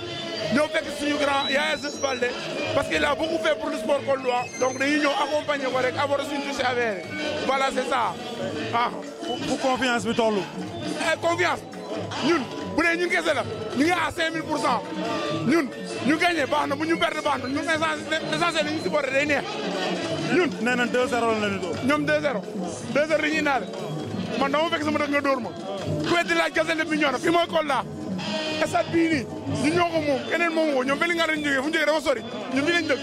ñëw fekk suñu grand Yaya Zes Baldé parce qu'il a beaucoup fait pour le sport coldois donc dañuy ñëw accompagner ko rek apporter suñu tous si affaire voilà c'est ça ah. pour confiance bi tollu. Confiance ñun bu dee ñun kese la ñu ngi à 5000%. ñun ñu gagné baax na bu ñu perdre baax na ñun essentiel li ñu supporté day neex. ñun nee nañ 2-0 la ñu dóor. ñoom 2-0 dañuy naale man dama fekk sama dëkk nga dóor ma ku weddi laaj Gasel bi ñëw na fi mooy Kolda stade bii nii ñun ñoo ko moom keneen moomu ko ñoom fële nga lañ jógee fu ñu jógee dafa sori ñun fi lañ dëkk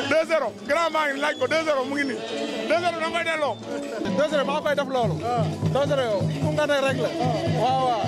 2-0 grand maa ngi laaj ko 2-0 mu ngi nii 2-0 da nga koy delloo. 2-0 maa koy def loolu. 2-0 yow fu nga ne rek la waaw.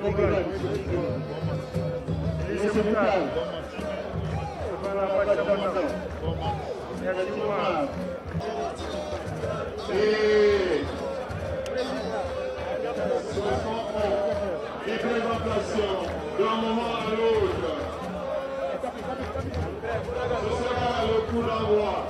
Des présentations d'un moment à l'autre. Ce sera le coup d'envoi.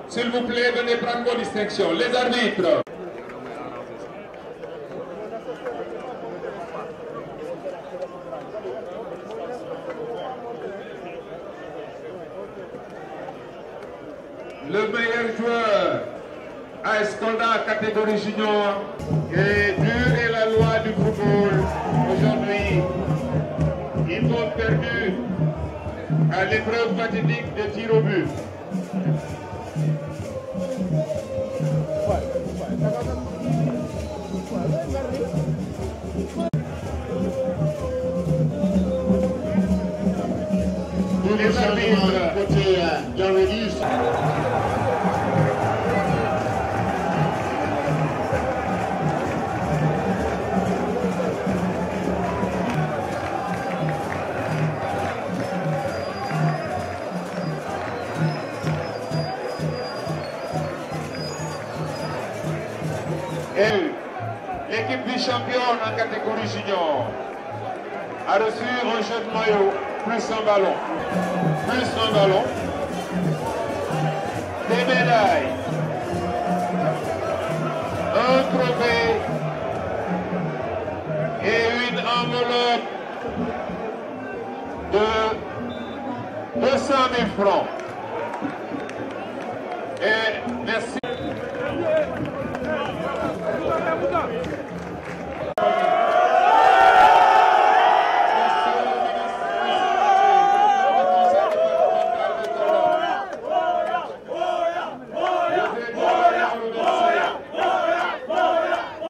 S'il vous plaît, venez prendre vos distinctions. Les arbitres. Le meilleur joueur AS Kolda catégorie junior. Et dure est la loi du football. Aujourd'hui, ils ont perdu à l'épreuve fatidique de tir au but. Les arbitres côté Jaredis. L'équipe vice-championne en catégorie junior a reçu un jeu de maillot plus un ballon. Des médailles, un trophée et une enveloppe de 200 000 francs. Et merci.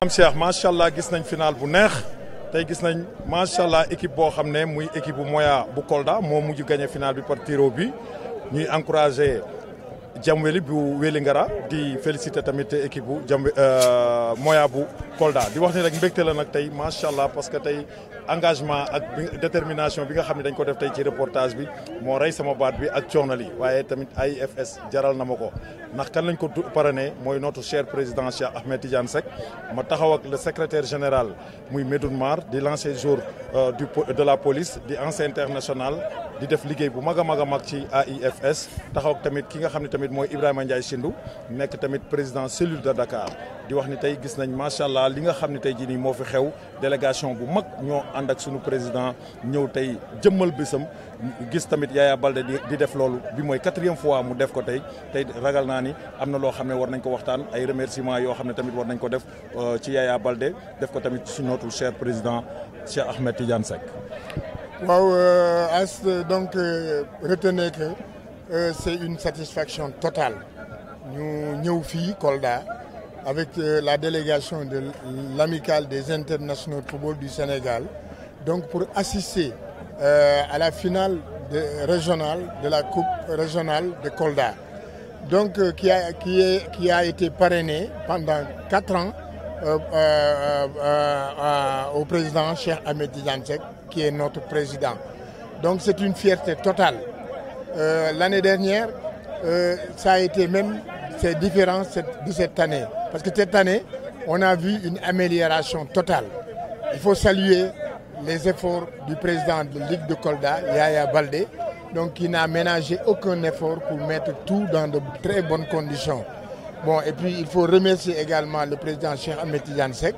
am Cheikh macha allah gis nañ final bu neex tey gis nañ macha allah équipe boo xam ne muy équipe bu Moya bu Kolda moo mujj gagné final bi par tiro bi ñuy encouragé Jamweli bu Wélingara di félicité tamit équipe bu Moya bu Kolda di wax ne rek mbégte la nag tey macha allah parce que tey engagement ak détermination bi nga xam ne dañ ko def tey ci reportage bi moo rey sama baat bi ak coonali waaye tamit AIFS jaral na ma ko ndax kan lañ ko parrainé mooy notre cher président Cheikh Ahmed Tidiane Seck ma taxaw ak le secrétaire général muy Medoune Mar di l'ancien jour de la police di ancien international di def liggéey bu mag a mag ci AIFS taxaw tamit ki nga xam ne tamit mooy Ibrahima Ndiaye Sindou nekk tamit président cellule de Dakar di wax ni tey gis nañ macha allah li nga xam ne tey jii nii moo fi xew délégation bu mag ñoo ànd ak sunu président ñëw tey jëmmal bésam gis tamit Yaya Baldé di def loolu bi mooy 4e fois mu def ko tey ragal naa ni am na loo xam ne war nañ ko waxtaan ay remerciements yoo xam ne tamit war nañ ko def ci Yaya Baldé def ko tamit ci notre cher président Cheikh Ahmed Tidiane Seck. waaw donc retenez que c'est une satisfaction totale ñu ñëw fii Kolda avec la délégation de l'amicale des internationaux de football du Sénégal donc pour assister à la finale régionale de la coupe régionale de Kolda donc qui a été parrainée pendant 4 ans au président Cheikh Ahmed Tidiane Seck qui est notre président. Donc c'est une fierté totale. L'année dernière, ça a été même, c'est différent de cette année. Parce que cette année, on a vu une amélioration totale. Il faut saluer les efforts du président de Ligue de Kolda, Yaya Baldé, donc qui n'a ménagé aucun effort pour mettre tout dans de très bonnes conditions. Bon, et puis il faut remercier également le président Cheikh Ahmed Tidiane Seck,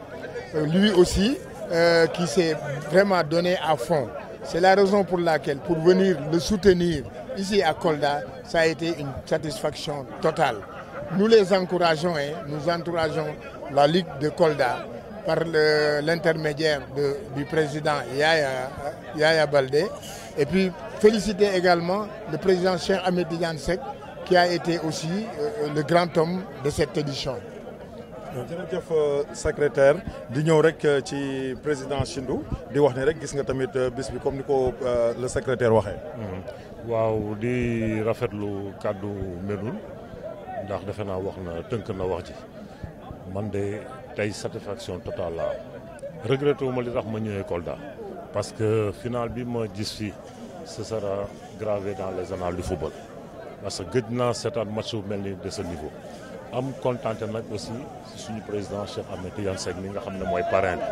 lui aussi, qui s'est vraiment donné à fond. C'est la raison pour laquelle, pour venir le soutenir ici à Kolda, ça a été une satisfaction totale. Nous les encourageons, nous encourageons la Ligue de Kolda par l'intermédiaire du président Yaya Baldé. Et puis féliciter également le président Cheikh Ahmed Tidiane Seck qui a été aussi le grand homme de cette édition. jërëjëf secrétaire di ñëw rek ci président Sindou di wax ne rek gis nga tamit bis bi comme ni ko le secrétaire waxee. waaw di rafetlu kàddu Medoune ndax defe naa wax na tënk na wax ji man de tey satisfaction totale la regretté wu ma li tax ma ñëwee Kolda parce que final bi ma gis fii ce sera gravé dans les annales du football parce que gëj naa seetaan match bu mel ni de ce niveau. am kontaante nag aussi suñu président Cheikh Ahmed Tidiane Seck mi nga xam ne mooy parrain bi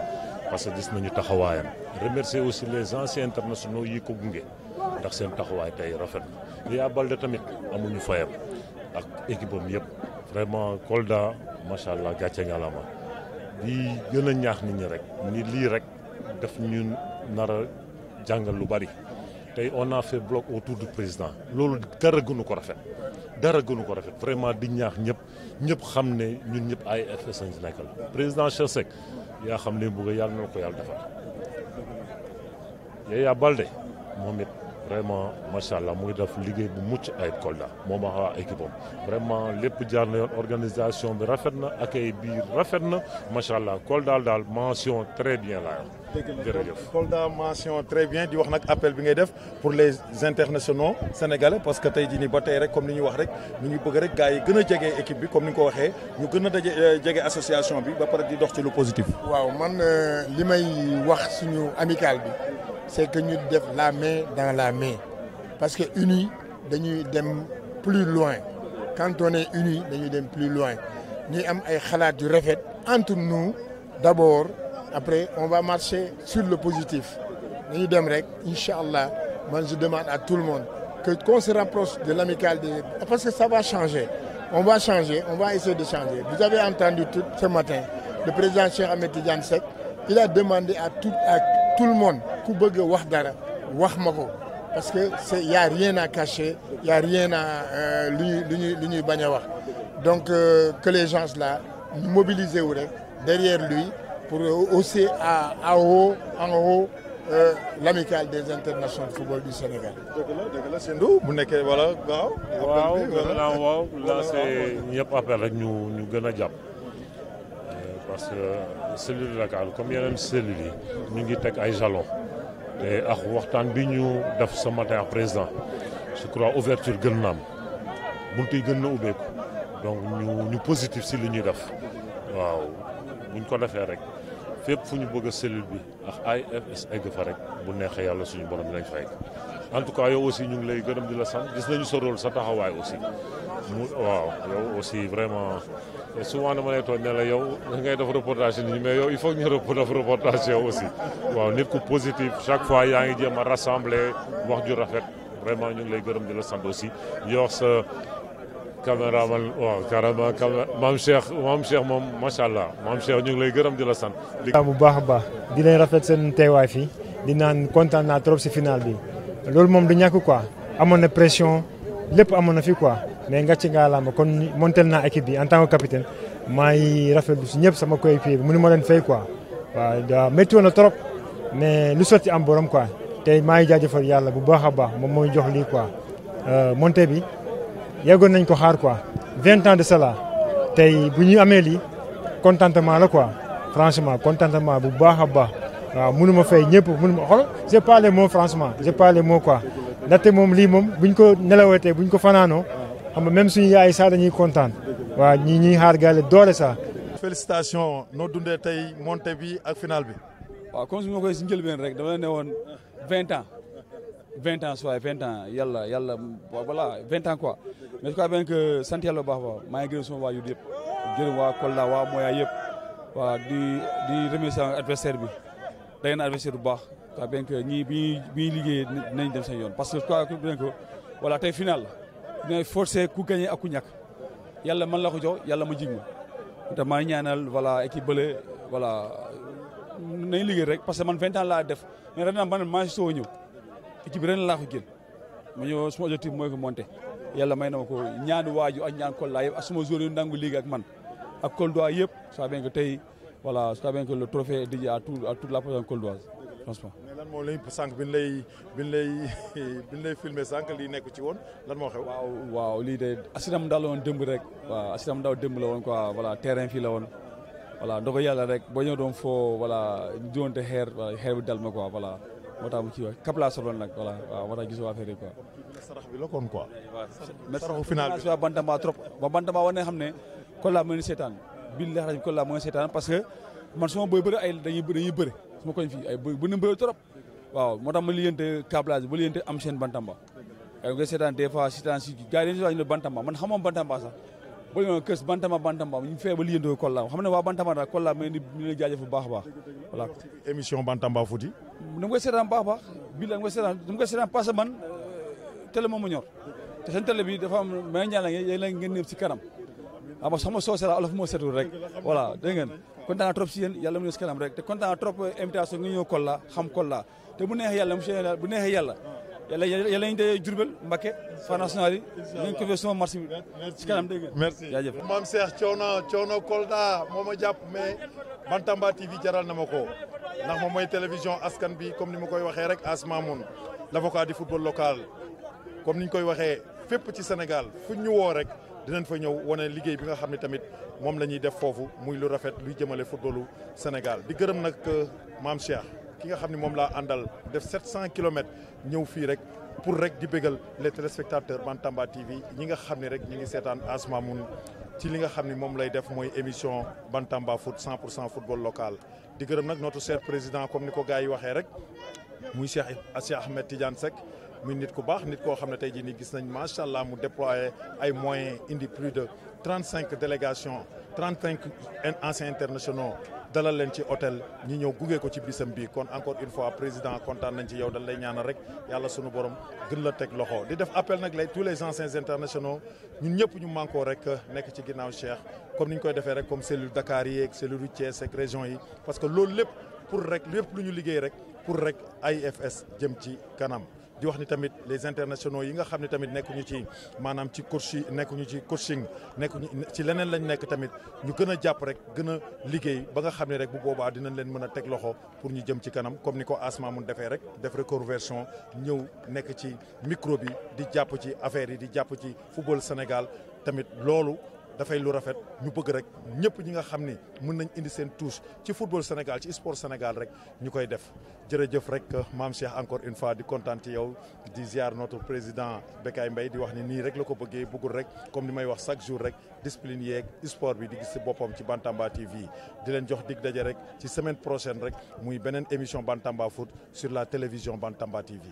parce que gis nañu taxawaayam remercier aussi les anciens internationaux yi ko gunge ndax seen taxawaay tey rafet na Yaya Baldé tamit amuñu fayam ak équipe am yëpp vraiment Kolda macha allah gàcce ngalaama di gën a ñaax nit ñi rek ni lii rek daf ñu nar a jàngal lu bari tey on a fait bloc autour du président loolu dara gënu ko rafet. dara gënu ko rafet vraiment di ñaax ñëpp xam ne ñun ñëpp AIFS lañ si nekkal président Cheikh Seck yaa xam ne bëgg yàlla na ko yàlla defal Yaya Baldé moom it vraiment macha allah mu ngi def liggéey bu mucc ayib Kolda moom ak waa équipe am vraiment lépp jaar na yoon organisation bi rafet na accueil bi rafet na macha allah Kolda daal mention très bien laa jërëjëf Kolda mention très bien di wax nag appel bi ngay def pour les internationaux sénégalais parce que tey jii nii ba tey rek comme ni ñuy wax rek ñu ngi bëgg rek gars yi gën a jege équipe bi comme ni nga ko waxee ñu gën a jege association bi ba pare di dox ci lu positif. waaw man li may wax suñu amical bi c'est que ñu def la main dans la main parce que unis dañuy dem plus loin quand on est unis dañuy dem plus loin ñuy am ay xalaat yu rafet entre nous d'abord. Après, on va marcher sur le positif. Nous dem rek, Inch'Allah, moi je demande à tout le monde qu'on se rapproche de l'amicale parce que ça va changer. On va changer, on va essayer de changer. Vous avez entendu ce matin, le président Cheikh Ahmed Tidiane Seck, il a demandé à tout le monde ku bëgg wax dara wax ma ko parce que il y a rien à cacher, il y a rien à lu ñuy bañ a wax. Donc que les gens là mobilisés wu rek derrière lui. Pour hausser en haut l'amicale des internationaux de football du Sénégal. dëgg la Sindou bu nekkee voilà waaw là c'est ñëpp appel rek ñu gën a jàpp parce que cellule de Dakar comme yeneen cellules yi ñu ngi teg ay jalons te ak waxtaan bi ñu def ce matin ak président je crois ouverture gën na am buntu yi gën na ubbeeku donc ñu positif si li ñuy def waaw buñ ko defee rek. fépp fu ñu bëgg a cellule bi ak AIFS egg fa rek bu neexee yàlla suñu borom dinañ fa egg en tout cas yow aussi ñu ngi lay gërëm di la sant gis nañu sa rôle sa taxawaay aussi waaw yow aussi vraiment souvent dama lay tooñ ne la yow ngay def reportage nit ñi mais yow il faut que ñu def reportage yow aussi waaw nit ku positif chaque fois yaa ngi jéem a rassembler wax ju rafet vraiment ñu ngi lay gërëm di la sant aussi yor sa caméraman waaw carrément maam Cheikh moom macha allah maam Cheikh ñu ngi lay gërëm di la sant. bu baax a baax di leen rafet seen teewaay fii di naan kontaan naa trop si final bi loolu moom du ñàkk quoi amoon na pression lépp amoon na fi quoi mais nga ci ngaalama kon montel naa équipe bi en tant que capitaine maa ngi rafetlu si ñëpp sama coéquipier bi mënu ma leen fay quoi waaw métti woon na trop mais lu sotti am borom quoi tey maa ngi jaajëfal yàlla bu baax a baax moom mooy jox lii quoi monté bi. yàggoon nañ ko xaar quoi 20 ans de cela tey bu ñu amee lii contentement la quoi franchement contentement bu baax a baax waaw mënu ma fay ñëpp mënu ma xool j'ai pas les mots franchement j'ai pas les mots quoi ndaxte moom lii moom buñ ko nelawatee buñ ko fanaanoo xam nga même suñu yaay sax dañuy kontaan waaw ñi xaar gaale doole sax. félicitations noo dundee tey montée bi ak final bi. waaw comme su ma koy si njëlbeen rek dama la ne woon 20 ans. 20 ans soit 20 ans yàlla voilà 20 ans quoi mais je crois bien que sant yàlla bu baax a baax maa ngi gërëm sama waajur yëpp gërëm waa Kolda waa Moya yëpp waaw di remercier adversaire bi day na adversaire bu baax je crois bien que ñii bi ñuy liggéey dinañ dem seen yoon parce que je crois bien que voilà tey final la dina forcé ku gagné ak ku ñàkk yàlla man la ko jox yàlla ma jig ma te maa ngi ñaanal voilà équipe bële voilà nañ liggéey rek parce que man 20 ans laa def mais ren man maa ngi soo ñëw équipe bi ren laa ko jël ma ñëw suma objectif mooy ko monter yàlla may na ma ko ñaanu waaju ak ñaan Kolda yëpp ak suma joueur yu nangu ligue ak man ak Kolda yëpp soit bien que tey voilà soit bien que le trophée est dédié à toute la population koldoise franchement. mais lan moo lay sànq bi ñu lay filmé sànq lii nekk ci woon lan moo xew. waaw lii de accident daal la woon démb rek waaw accident daal démb la woon quoi voilà terrain fii la woon voilà ndox yàlla rek boo ñëw doon foo voilà ñu doonte xeer bi dal ma quoi voilà. moo tax mu kii kap laa soloon nag voilà waaw moo tax gisoo affaire yi quoi. sarax bi la kon quoi. saraxu final bi waa Bantamba trop ba Bantamba war na xam ne Kolda moo ngi seetaan billahi rabi Kolda moo ngi seetaan parce que man suma boy bëri ay dañuy bëri suma koñ fii ay bëri na bëri trop waaw moo tax ma liggéeyante câblage ba liggéeyante am chaîne Bantamba ay nga seetaan des fois seetaan si gars yi dañuy wax ñu ne Bantamba man xamoon Bantamba sax ba ñu kës Bantamba ñu fee ba liggéeyante Kolda xam ne waa Bantamba daal Kolda ma ñu leen jaajëf bu baax a baax voilà. émission Bantamba Foot yi. dama koy seetaan baax a baax bii la dama koy seetaan parce que man télé moom ma ñor te seen télé bi dafa am may ñaan la ngeen ñëw si kanam ama sama soose la olof moo setul rek voilà dégg ngeen kontaan naa trop si yéen yàlla mu ñëw si kanam rek te kontaan naa trop invitation nga ñëw Kolda xam Kolda te bu neexee yàlla monsieur bu neexee yàlla ñu dee Diourbel Mbacké Fana national yi ngeen ko fee sama marché bi si kanam dégg ngeen merci jaajëf Mame Cheikh coono Kolda moo ma jàpp mais Bantamba TV jaral na ma ko ndax moom mooy télévision askan bi comme ni ma koy waxee rek Asma Moun l'avocat du football local comme ni ñu koy waxee fépp ci Sénégal fu ñu woo rek dinañ fa ñëw wane liggéey bi nga xam ne tamit moom la ñuy def foofu muy lu rafet luy jëmale footballu Sénégal di gërëm nag Mame Cheikh ki nga xam ne moom laa àndal def 700 kilomètres ñëw fii rek pour rek di bégal les téléspectateurs Bantamba TV ñi nga xam ne rek ñi ngi seetaan Asma Moun ci li nga xam ne moom lay def mooy émission Bantamba Foot 100% football local di gërëm nag notre cher président comme ni ko gars yi waxee rek muy Cheikh Ahmed Tidiane Seck muy nit ku baax nit koo xam ne tey jii nii gis nañ macha allah mu déployé ay moyens indi plus de 35 délégations 35 anciens internationaux dalal leen ci hôtel ñi ñëw gunge ko ci bisam bi kon encore une fois président kontaan nañ ci yow dañ lay ñaanal rek yàlla sunu borom gën la teg loxo di def appel nag tous les anciens internationaux ñun ñëpp ñu mànkoo rek nekk ci ginnaaw Cheikh comme ni ñu koy defee rek comme cellule Dakar yi ak cellule Thiès ak région yi parce que loolu lépp pour rek lépp lu ñu liggéey rek pour rek AIFS jëm ci kanam. di wax ni tamit les internationaux yi nga xam ne tamit nekkuñu ci maanaam ci coach nekkuñu ci coaching nekkuñu ci leneen lañ nekk tamit ñu gën a jàpp rek gën a liggéey ba nga xam ne rek bu boobaa dinañ leen mën a teg loxo pour ñu jëm ci kanam comme ni ko Asma mun defee rek def reconversion ñëw nekk ci micro bi di jàpp ci affaire yi di jàpp ci football Sénégal tamit loolu dafay lu rafet ñu bëgg rek ñëpp ñi nga xam ni mën nañ indi seen touche ci football Sénégal ci sport Sénégal rek ñu koy def jërëjëf rek Mame Cheikh encore une fois di kontaan ci yow di ziar notre président Bekay Mbaye di wax ni nii rek la ko bëggee bëggul rek comme ni may wax chaque jour rek discipline yeeg sport bi di gis si boppam ci Bantamba TV di leen jox dig daje rek ci semaine prochaine rek muy beneen émission Bantamba Foot sur la télévision Bantamba TV.